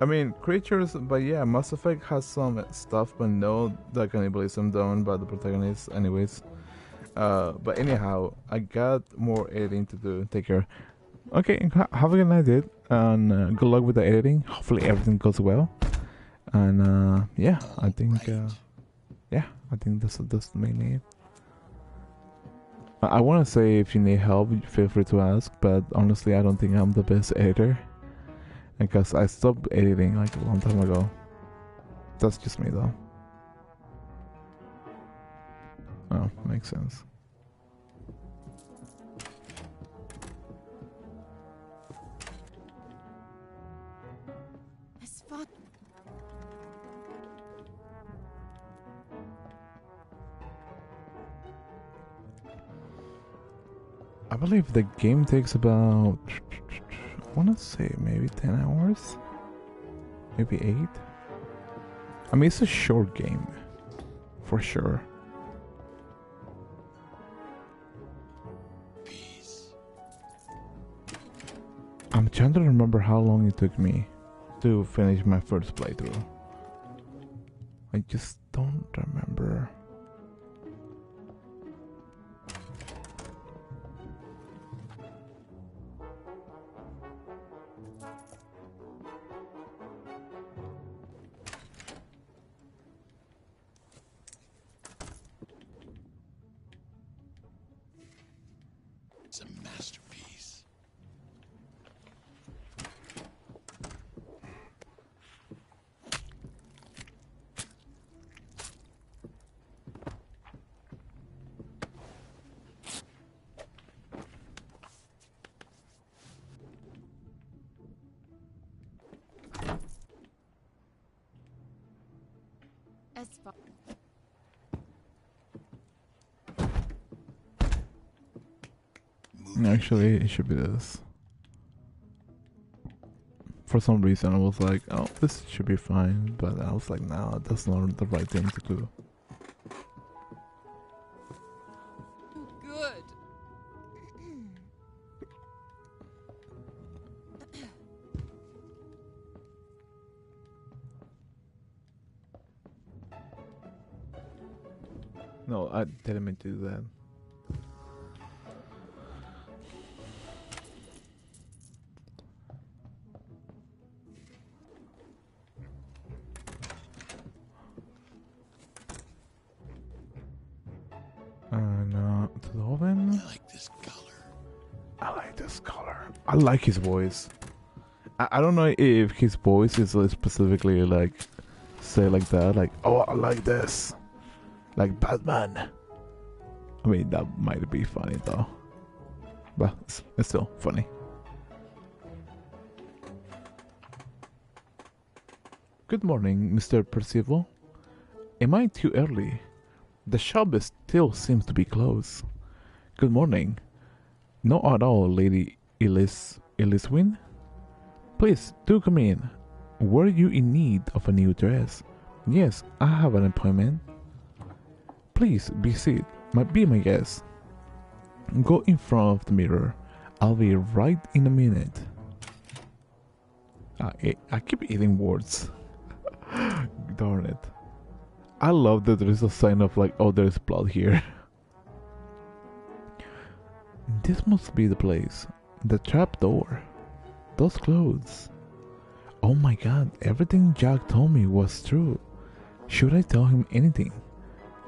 I mean, creatures, but yeah, Mass Effect has some stuff, but no, the cannibalism done by the protagonist, anyways. But anyhow, I got more editing to do. Take care. Okay, have a good night, dude, and good luck with the editing. Hopefully everything goes well. And yeah, I think that's mainly it. I want to say if you need help, feel free to ask, but honestly, I don't think I'm the best editor. Because I stopped editing like a long time ago. That's just me though. Oh, makes sense. As far I believe the game takes about, I want to say maybe 10 hours? Maybe 8? I mean, it's a short game. For sure. Peace. I'm trying to remember how long it took me to finish my first playthrough. I just don't remember. It's a masterpiece. as far Actually, it should be this. For some reason, I was like, oh, this should be fine. But I was like, nah, that's not the right thing to do. good. No, I didn't mean to do that. I like his voice. I don't know if his voice is like specifically like say like that, like, oh, I like this, like Batman. I mean, that might be funny though, but it's still funny. Good morning, Mr. Percival. Am I too early? The shop still seems to be closed. Good morning. Not at all, Lady Eliswin. Please, do come in. Were you in need of a new dress? Yes, I have an appointment. Please, be my guest. Go in front of the mirror. I'll be right in a minute. I keep eating words. Darn it. I love that there is a sign of like, oh, there's blood here. This must be the place. The trap door. Those clothes. Oh my god, everything Jack told me was true. Should I tell him anything?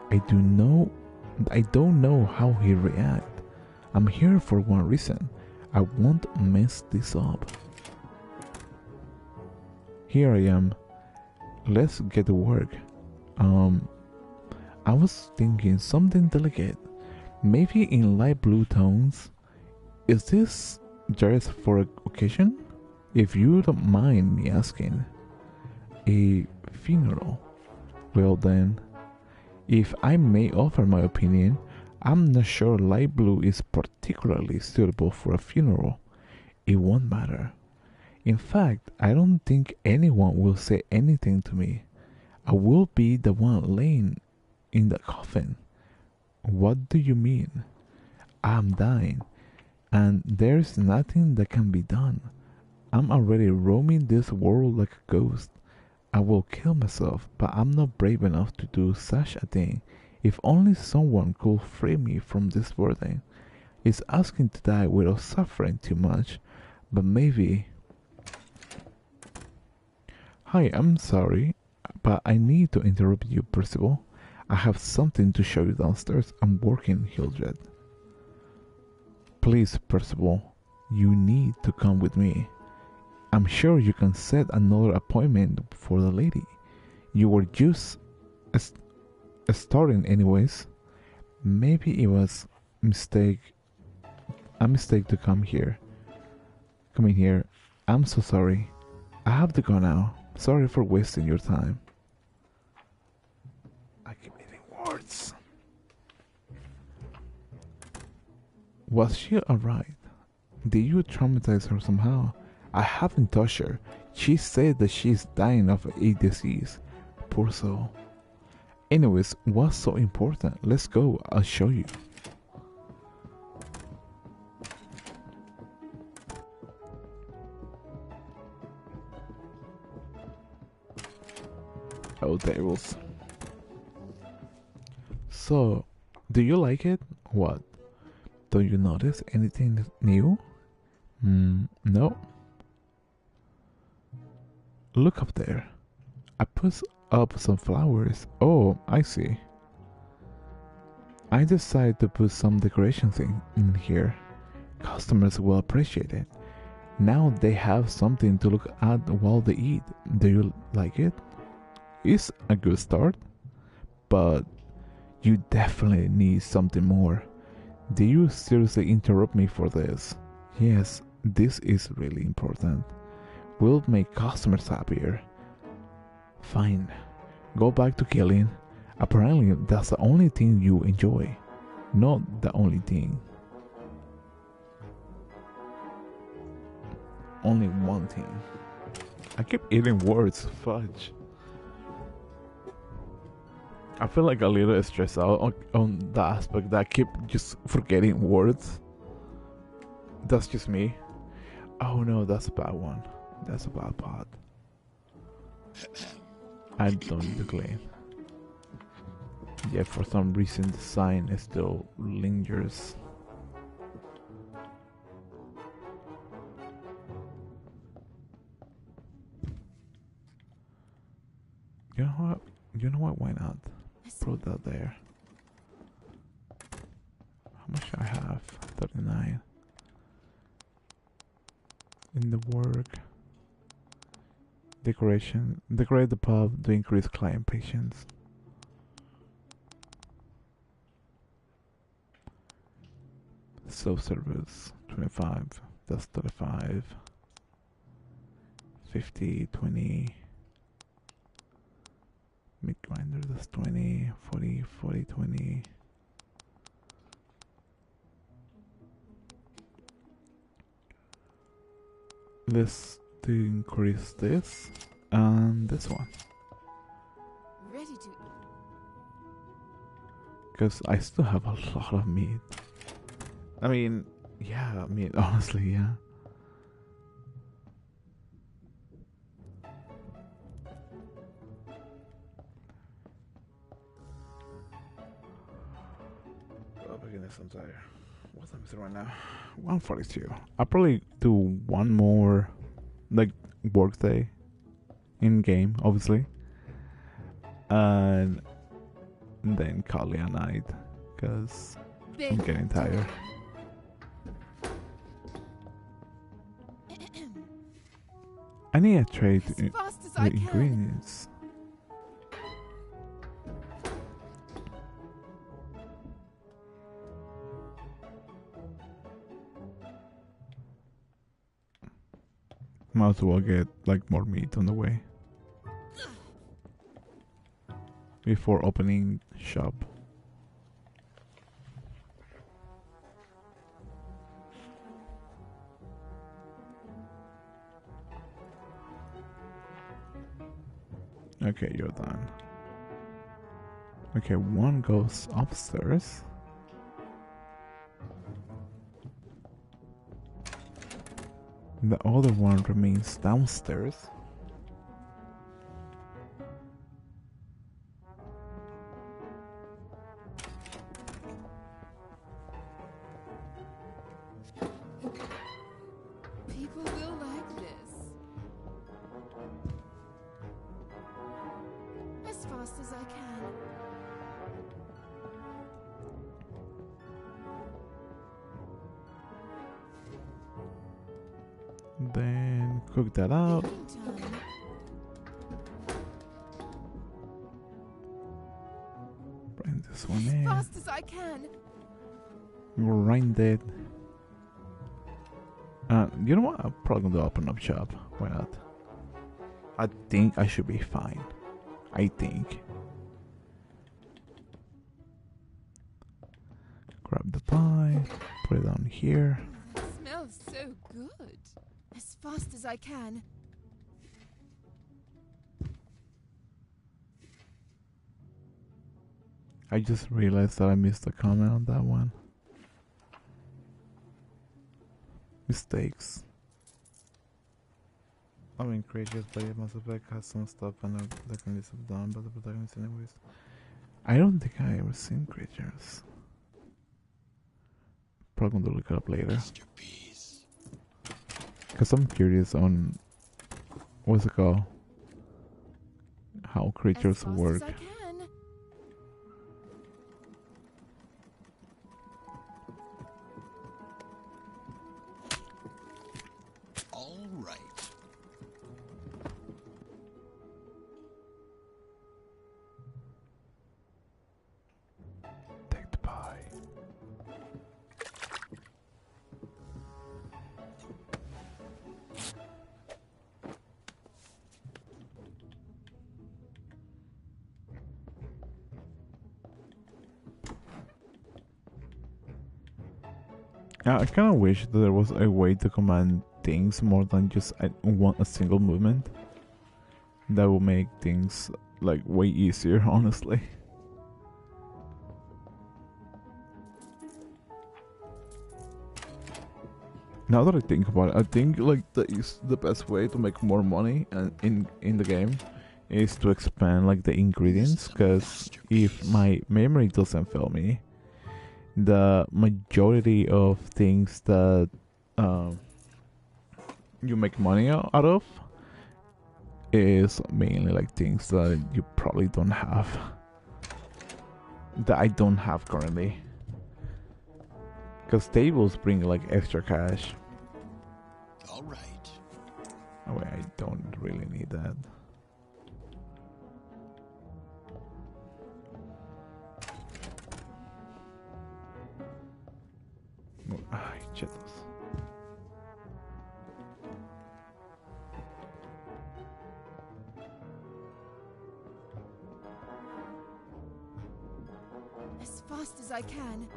I don't know how he react. I'm here for one reason. I won't mess this up. Here I am. Let's get to work. I was thinking something delicate. Maybe in light blue tones. Is this dress for an occasion? If you don't mind me asking. A funeral. Well then, if I may offer my opinion, I'm not sure light blue is particularly suitable for a funeral. It won't matter. In fact, I don't think anyone will say anything to me. I will be the one laying in the coffin. What do you mean? I'm dying, and there's nothing that can be done. I'm already roaming this world like a ghost. I will kill myself, but I'm not brave enough to do such a thing. If only someone could free me from this burden. It's asking to die without suffering too much, but maybe... Hi, I'm sorry, but I need to interrupt you, Percival. I have something to show you downstairs. I'm working, Hildred. Please, Percival, you need to come with me. I'm sure you can set another appointment for the lady. You were just starting anyways. Maybe it was a mistake to come here. Come in here. I'm so sorry. I have to go now. Sorry for wasting your time. I keep eating words. Was she alright? Did you traumatize her somehow? I haven't touched her. She said that she's dying of a disease. Poor soul. Anyways, what's so important? Let's go. I'll show you. Oh, tables. So, do you like it? What? Don't you notice anything new? No. Look up there. I put up some flowers. Oh, I see. I decided to put some decorations in here. Customers will appreciate it. Now they have something to look at while they eat. Do you like it? It's a good start, but you definitely need something more. Do you seriously interrupt me for this? Yes, this is really important. We'll make customers happier. Fine. Go back to killing. Apparently, that's the only thing you enjoy. Not the only thing. Only one thing. I keep eating words. Fudge. I feel like a little stressed out on the aspect that I keep just forgetting words. That's just me. Oh no, that's a bad one. That's a bad part. I don't need to clean. Yeah, for some reason the sign still lingers. You know what? You know what? Why not? Put that there. How much I have? 39. in the work. Decoration. Decorate the pub to increase client patience. Self-service 25. That's 35. 50, 20. Meat grinder, that's 20. 40, 40, 20. Let's increase this and this one. Ready to. Because I still have a lot of meat. I mean, yeah, meat, honestly, yeah. Oh my goodness, I'm tired. What time is it right now? 1:42. I'll probably do one more, like, work day in game, obviously, and then call it a night, cause I'm getting tired. I need a trade As fast as I can. ingredients. Might as well get like more meat on the way before opening shop. Okay, you're done. Okay, one goes upstairs. The other one remains downstairs. People will like this. As fast as I can. Then cook that up. Baking time. Bring this one As in. fast as I can. Grind it. You know what? I'm probably gonna open up shop. Why not? I think I should be fine. I think. Grab the pie. Put it on here. It smells so good. As fast as I can. I just realized that I missed a comment on that one. Mistakes. I mean, creatures by Mass Effect has some stuff and that can list of done by the protagonist anyways. I don't think I ever seen creatures. Probably gonna look it up later. Masterpiece. Cause I'm curious on what's it called? How creatures As fast work. as I can. All right. Take the pie. I kind of wish that there was a way to command things more than just a single movement. That would make things like way easier, honestly. Now that I think about it, I think like the best way to make more money and in the game is to expand like the ingredients, because if my memory doesn't fail me, the majority of things that you make money out of is mainly like things that you probably don't have, that I don't have currently, because tables bring like extra cash. All right. really need that. Ay, chetos. As fast as I can.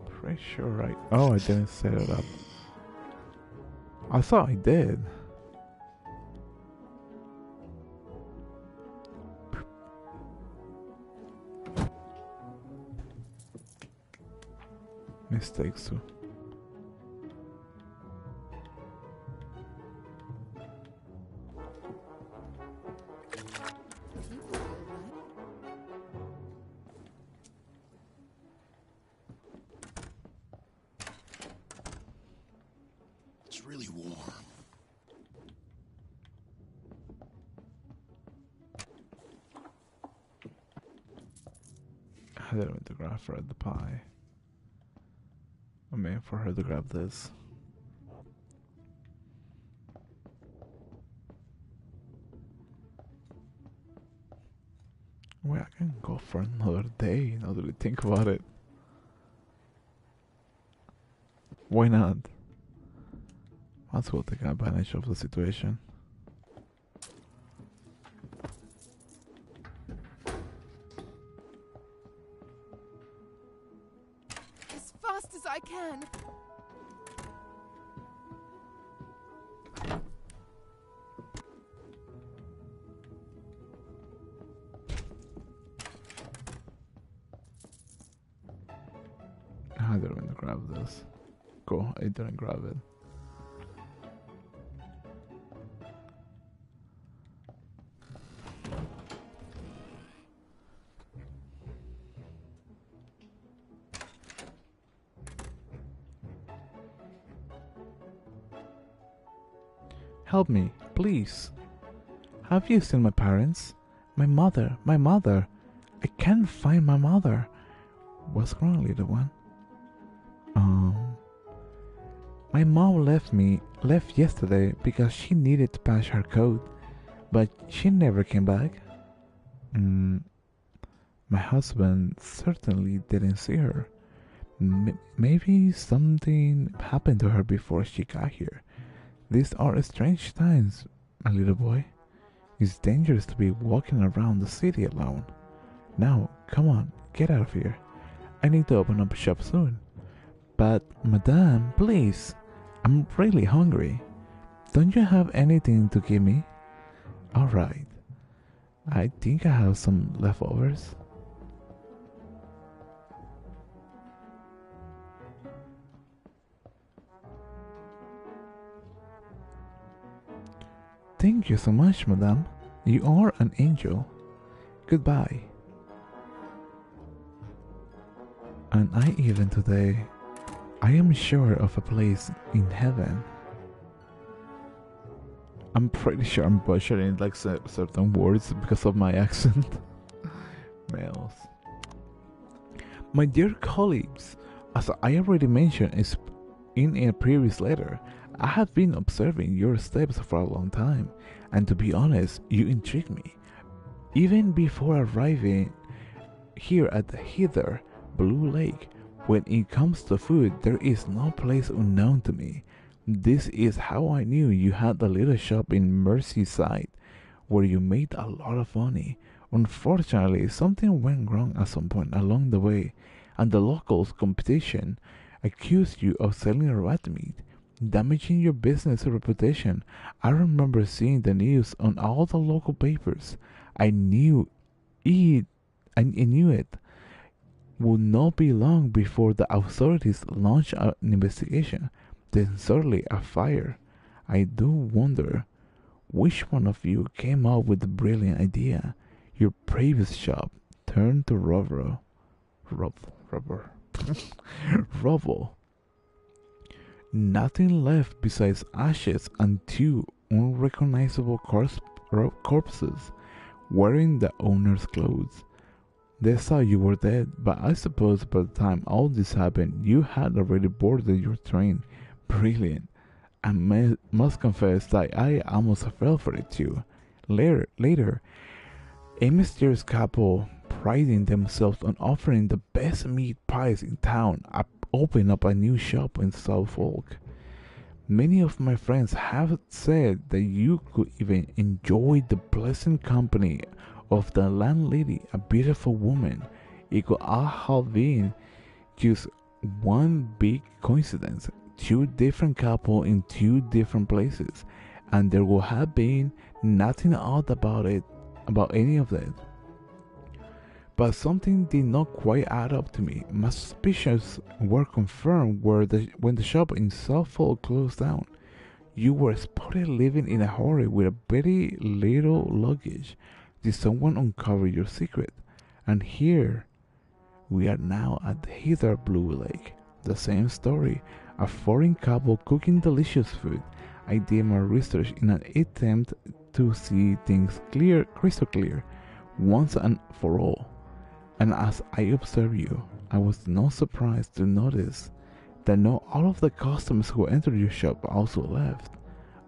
Pretty sure oh, I didn't set it up. I thought I did. Mistakes too. It's really warm. I didn't mean to grab for the pie. I mean for her to grab this. Well, I can go for another day now that we think about it. Why not? Might as well take advantage of the situation. As fast as I can. I didn't want to grab this. Cool, I didn't grab it. Help me, please. Have you seen my parents? My mother. I can't find my mother. What's wrong, little one? My mom left yesterday because she needed to pass her code, but she never came back. My husband certainly didn't see her. Maybe something happened to her before she got here. These are strange times, my little boy. It's dangerous to be walking around the city alone. Now, come on, get out of here. I need to open up a shop soon. But, madame, please, I'm really hungry. Don't you have anything to give me? Alright. I think I have some leftovers. Thank you so much, madame. You are an angel. Goodbye. And even today, I am sure of a place in heaven. I'm pretty sure I'm butchering like certain words because of my accent. Males. My dear colleagues, as I already mentioned in a previous letter, I have been observing your steps for a long time, and to be honest, you intrigue me. Even before arriving here at the Heather Blue Lake, when it comes to food, there is no place unknown to me. This is how I knew you had the little shop in Merseyside, where you made a lot of money. Unfortunately, something went wrong at some point along the way, and the locals' competition accused you of selling rat meat, damaging your business reputation. I remember seeing the news on all the local papers. I knew it would not be long before the authorities launched an investigation, then suddenly a fire. I do wonder which one of you came up with the brilliant idea. Your previous shop turned to rubble. Nothing left besides ashes and two unrecognizable corpses wearing the owner's clothes. They thought you were dead, but I suppose by the time all this happened, you had already boarded your train. Brilliant. I must confess that I almost fell for it too. Later, a mysterious couple priding themselves on offering the best meat pies in town opened up a new shop in Suffolk. Many of my friends have said that you could even enjoy the pleasant company of the landlady, a beautiful woman. It could all have been just one big coincidence. Two different couples in two different places, and there would have been nothing odd about any of that. But something did not quite add up to me. My suspicions were confirmed when the shop in Suffolk closed down. You were spotted leaving in a hurry with very little luggage. Did someone uncover your secret? And here we are now at Heather Blue Lake. The same story. A foreign couple cooking delicious food. I did my research in an attempt to see things crystal clear, once and for all. And as I observed you, I was not surprised to notice that not all of the customers who entered your shop also left.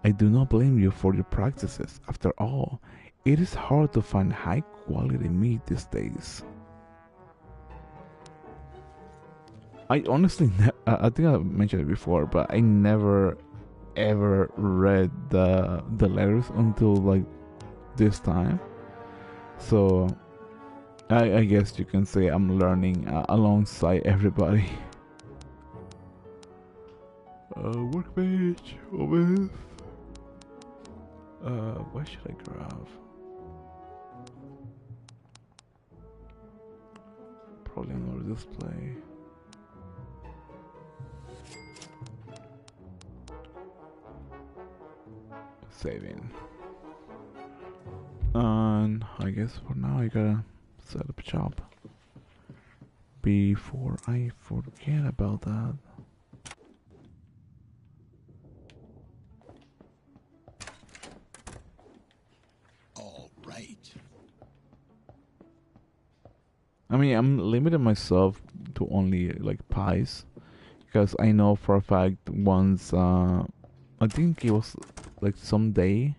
I do not blame you for your practices. After all, it is hard to find high quality meat these days. I honestly, I think I mentioned it before, but I never ever read the letters until like this time. So I guess you can say I'm learning alongside everybody. Workbench with. What should I grab? Probably another display. Saving. And I guess for now I gotta set up shop before I forget about that. All right. I mean, I'm limiting myself to only like pies because I know for a fact once I think it was like someday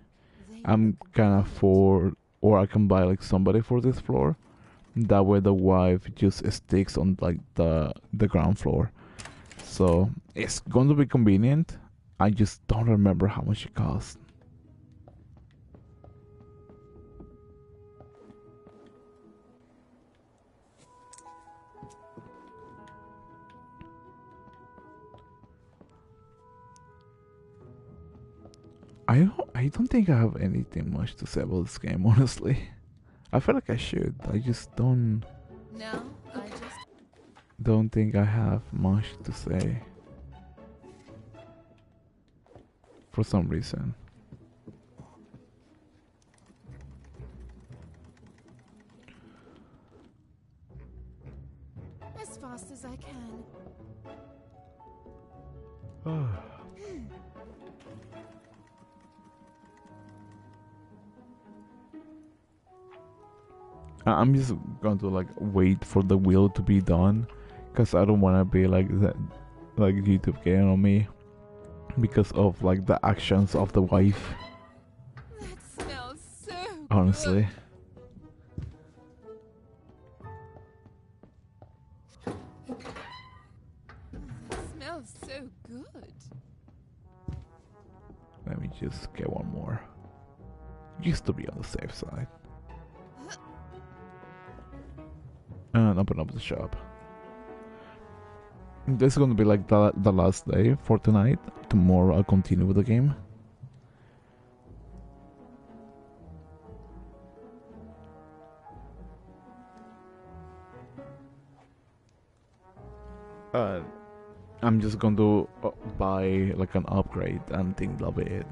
I'm gonna afford or I can buy like somebody for this floor. That way the wife just sticks on like the ground floor. So it's going to be convenient. I just don't remember how much it costs. I don't think I have anything much to say about this game, honestly. I feel like I should. I just don't No, I just. don't think I have much to say. For some reason. As fast as I can. I'm just going to like wait for the wheel to be done, cause I don't want to be like that, like YouTube getting on me, because of like the actions of the wife. That smells so Honestly, good. It smells so good. let me just get one more, just to be on the safe side, and open up the shop. This is gonna be like the last day for tonight. Tomorrow I'll continue with the game. I'm just going to buy like an upgrade and think that'll be it.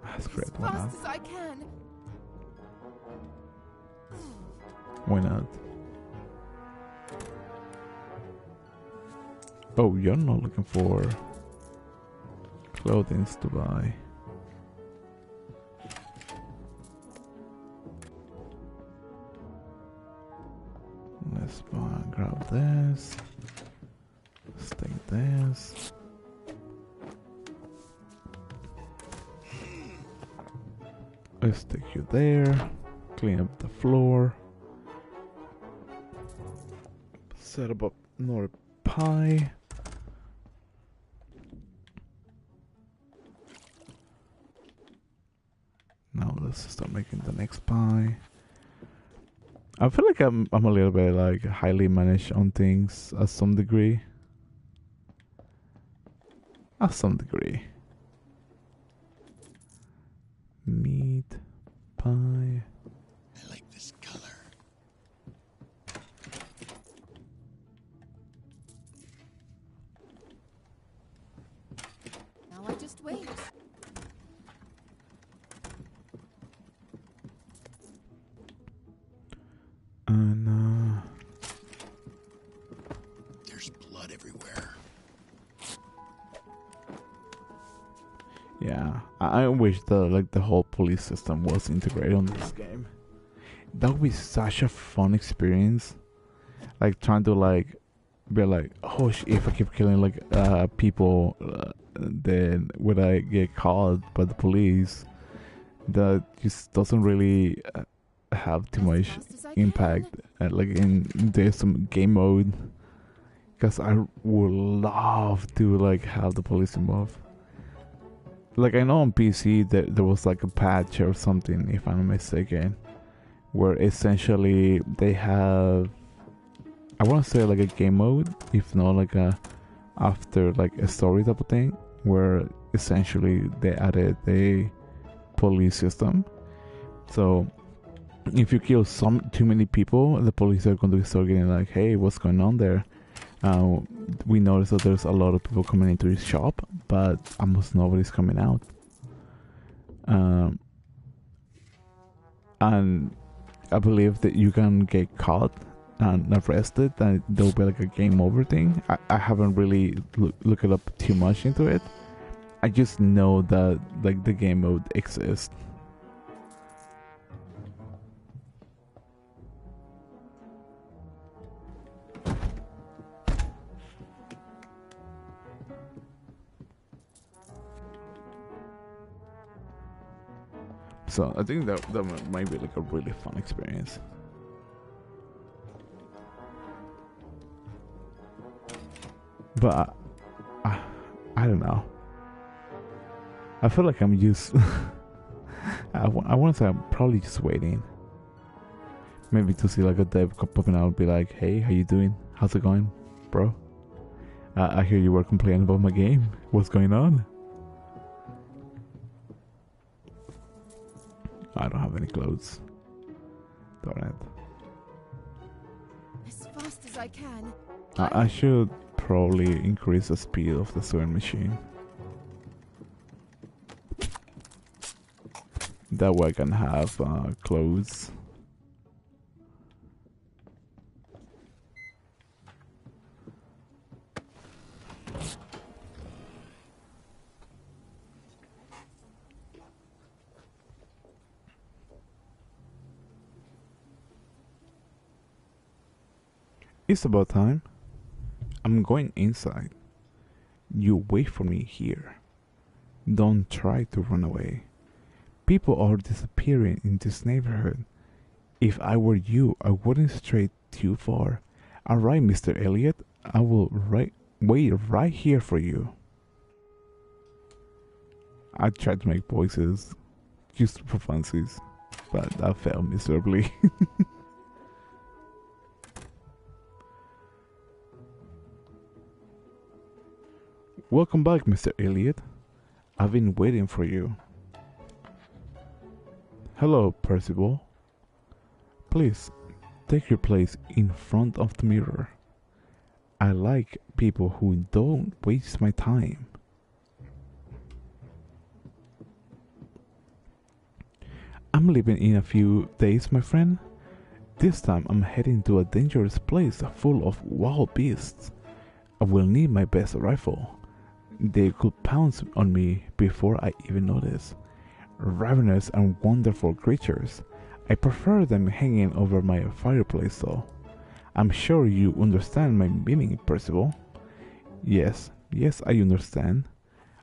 That's great. As Why not? fast as I can. Why not? Oh, you're not looking for clothing to buy. this. Let's take you there. Clean up the floor. Set up another pie. Now let's start making the next pie. I feel like I'm a little bit like highly managed on things at some degree. At some degree. Meat pie. I like this color. Now I just wait. And There's blood everywhere. yeah, I wish the whole police system was integrated on this game. That would be such a fun experience. Like trying to like be like, oh, if I keep killing like people, then would I get caught by the police? That just doesn't really have too much impact. Like in there's some game mode, because I would love to like have the police involved. Like I know on PC that there was like a patch or something, if I'm not mistaken, where essentially they have, I want to say like a game mode, if not like a after like a story type of thing, where essentially they added a police system. So if you kill too many people, the police are going to start getting like, hey, what's going on there? We noticed that there's a lot of people coming into this shop, but almost nobody's coming out. And I believe that you can get caught and arrested, and there'll be like a game over thing. I haven't really looked it up too much into it. I just know that like the game mode exists. So I think that might be like a really fun experience. But I don't know. I feel like I'm just I want to say I'm probably just waiting. Maybe to see like a dev popping out and be like, hey, how you doing? How's it going, bro? I hear you were complaining about my game. What's going on? I don't have any clothes. Darn it. As fast as I can. I should probably increase the speed of the sewing machine. That way I can have clothes. It's about time. I'm going inside. You wait for me here. Don't try to run away. People are disappearing in this neighborhood. If I were you, I wouldn't stray too far. Alright, Mr. Elliot, I will wait right here for you. I tried to make voices just for fancies, but I failed miserably. Welcome back, Mr. Elliot. I've been waiting for you. Hello, Percival. Please, take your place in front of the mirror. I like people who don't waste my time. I'm leaving in a few days, my friend. This time I'm heading to a dangerous place full of wild beasts. I will need my best rifle. They could pounce on me before I even notice. Ravenous and wonderful creatures. I prefer them hanging over my fireplace though. I'm sure you understand my meaning, Percival. Yes, I understand.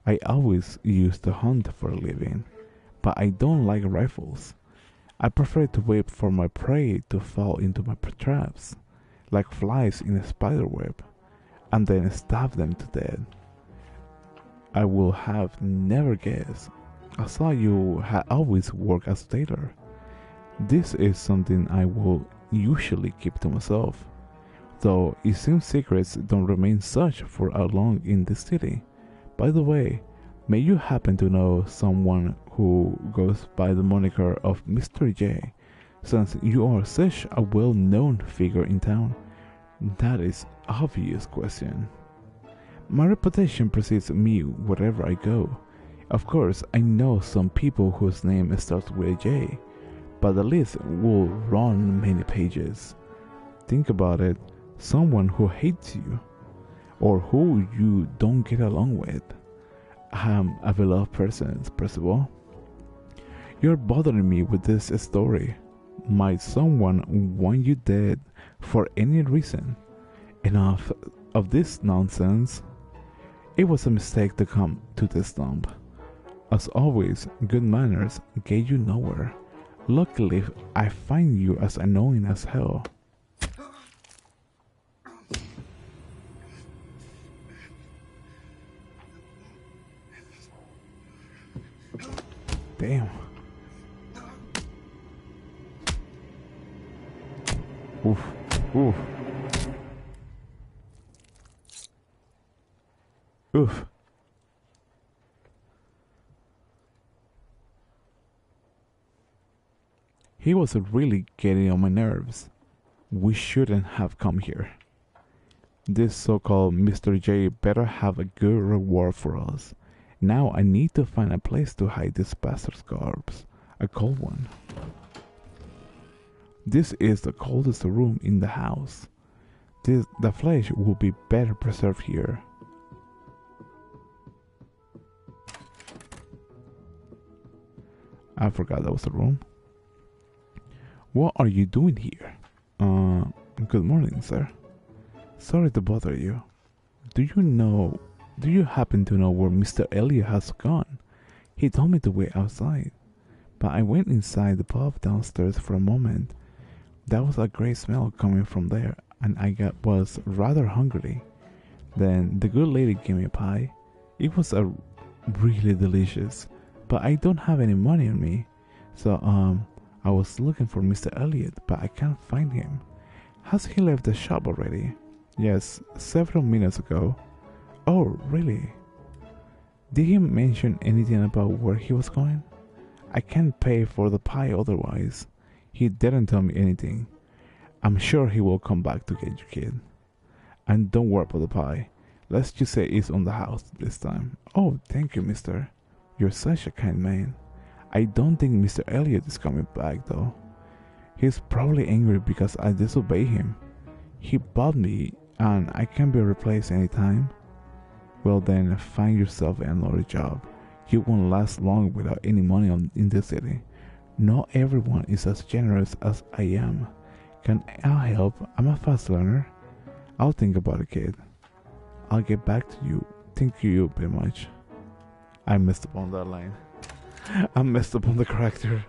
I always used to hunt for a living, but I don't like rifles. I prefer to wait for my prey to fall into my traps, like flies in a spider web, and then stab them to death. I will have never guessed. I saw you had always worked as a tailor. This is something I will usually keep to myself, though it seems secrets don't remain such for long in this city. By the way, may you happen to know someone who goes by the moniker of Mr. J, since you are such a well-known figure in town? That is obvious question. My reputation precedes me wherever I go. Of course, I know some people whose name starts with a J, but the list will run many pages. Think about it, someone who hates you, or who you don't get along with. I'm a beloved person, Percival. You're bothering me with this story. Might someone want you dead for any reason? Enough of this nonsense. It was a mistake to come to this dump. As always, good manners get you nowhere. Luckily, I find you as annoying as hell. Damn. Oof. Oof. Oof. He was really getting on my nerves. We shouldn't have come here. This so-called Mr. J better have a good reward for us. Now I need to find a place to hide this bastard's corpse. A cold one. This is the coldest room in the house. The flesh will be better preserved here. I forgot that was the room. What are you doing here? Good morning, sir. Sorry to bother you. Do you happen to know where Mr. Elliot has gone? He told me to wait outside, but I went inside the pub downstairs for a moment. There was a great smell coming from there, and was rather hungry. Then the good lady gave me a pie. It was really delicious, but I don't have any money on me, so I was looking for Mr. Elliot, but I can't find him. Has he left the shop already? Yes, several minutes ago. Oh, really? Did he mention anything about where he was going? I can't pay for the pie otherwise. He didn't tell me anything. I'm sure he will come back to get you, kid. And don't worry about the pie. Let's just say it's on the house this time. Oh, thank you, mister. You're such a kind man. I don't think Mr. Elliot is coming back, though. He's probably angry because I disobeyed him. He bought me, and I can be replaced anytime. Well then, find yourself another job. You won't last long without any money in this city. Not everyone is as generous as I am. Can I help? I'm a fast learner. I'll think about it, kid. I'll get back to you. Thank you very much. I messed up on that line. I messed up on the character.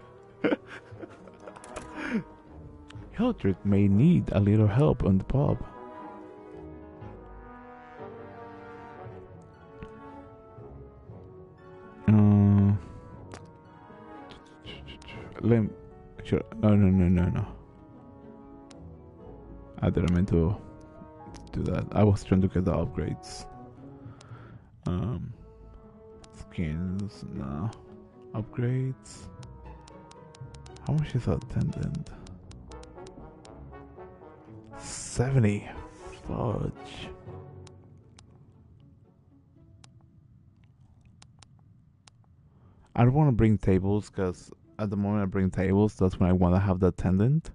Hildred may need a little help on the pub. Sure. No. I didn't mean to do that. I was trying to get the upgrades. Skins, no. Upgrades. How much is that attendant? 70. Fudge. I don't want to bring tables because at the moment I bring tables. That's when I want to have the attendant.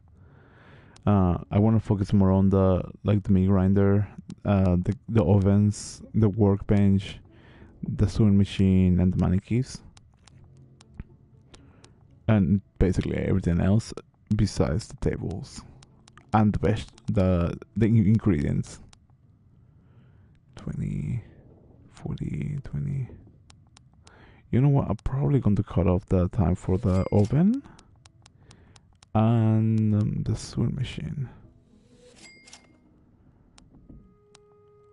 I want to focus more on the meat grinder, the ovens, the workbench, the sewing machine, and the mannequins, and basically everything else besides the tables and the ingredients. 20, 40, 20. You know what? I'm probably going to cut off the time for the oven and the sewing machine.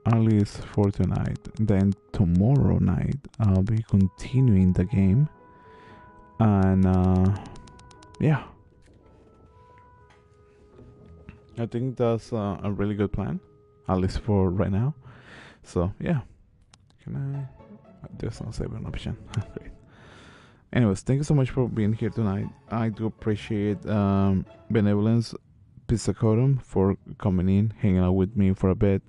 At least for tonight. Then tomorrow night I'll be continuing the game. And yeah. I think that's a really good plan. At least for right now. So yeah. Can I... There's no saving option. Great. Anyways, thank you so much for being here tonight. I do appreciate Benevolence Pizzacotum for coming in, hanging out with me for a bit.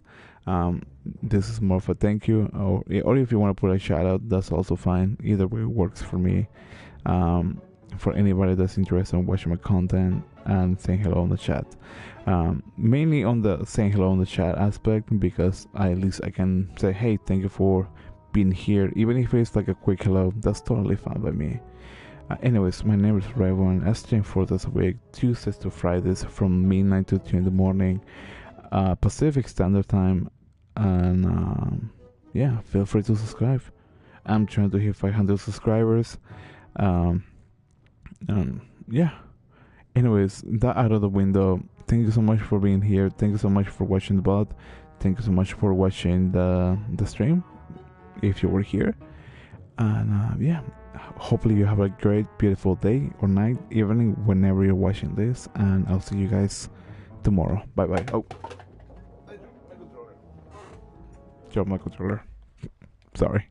This is more of a thank you, or if you want to put a shout out, that's also fine. Either way works for me. For anybody that's interested in watching my content and saying hello on the chat, mainly on the saying hello on the chat aspect, because at least I can say, hey, thank you for being here, even if it's like a quick hello. That's totally fine by me. Anyways, my name is Raven. I stream 4 days a week, Tuesdays to Fridays from midnight to 2 in the morning, Pacific Standard Time. And yeah, feel free to subscribe. I'm trying to hit 500 subscribers. Yeah. Anyways, that out of the window. Thank you so much for being here. Thank you so much for watching the VOD. Thank you so much for watching the stream, if you were here. And yeah, hopefully you have a great, beautiful day or night, evening, whenever you're watching this. And I'll see you guys tomorrow. Bye bye. Oh, drop my controller. Sorry.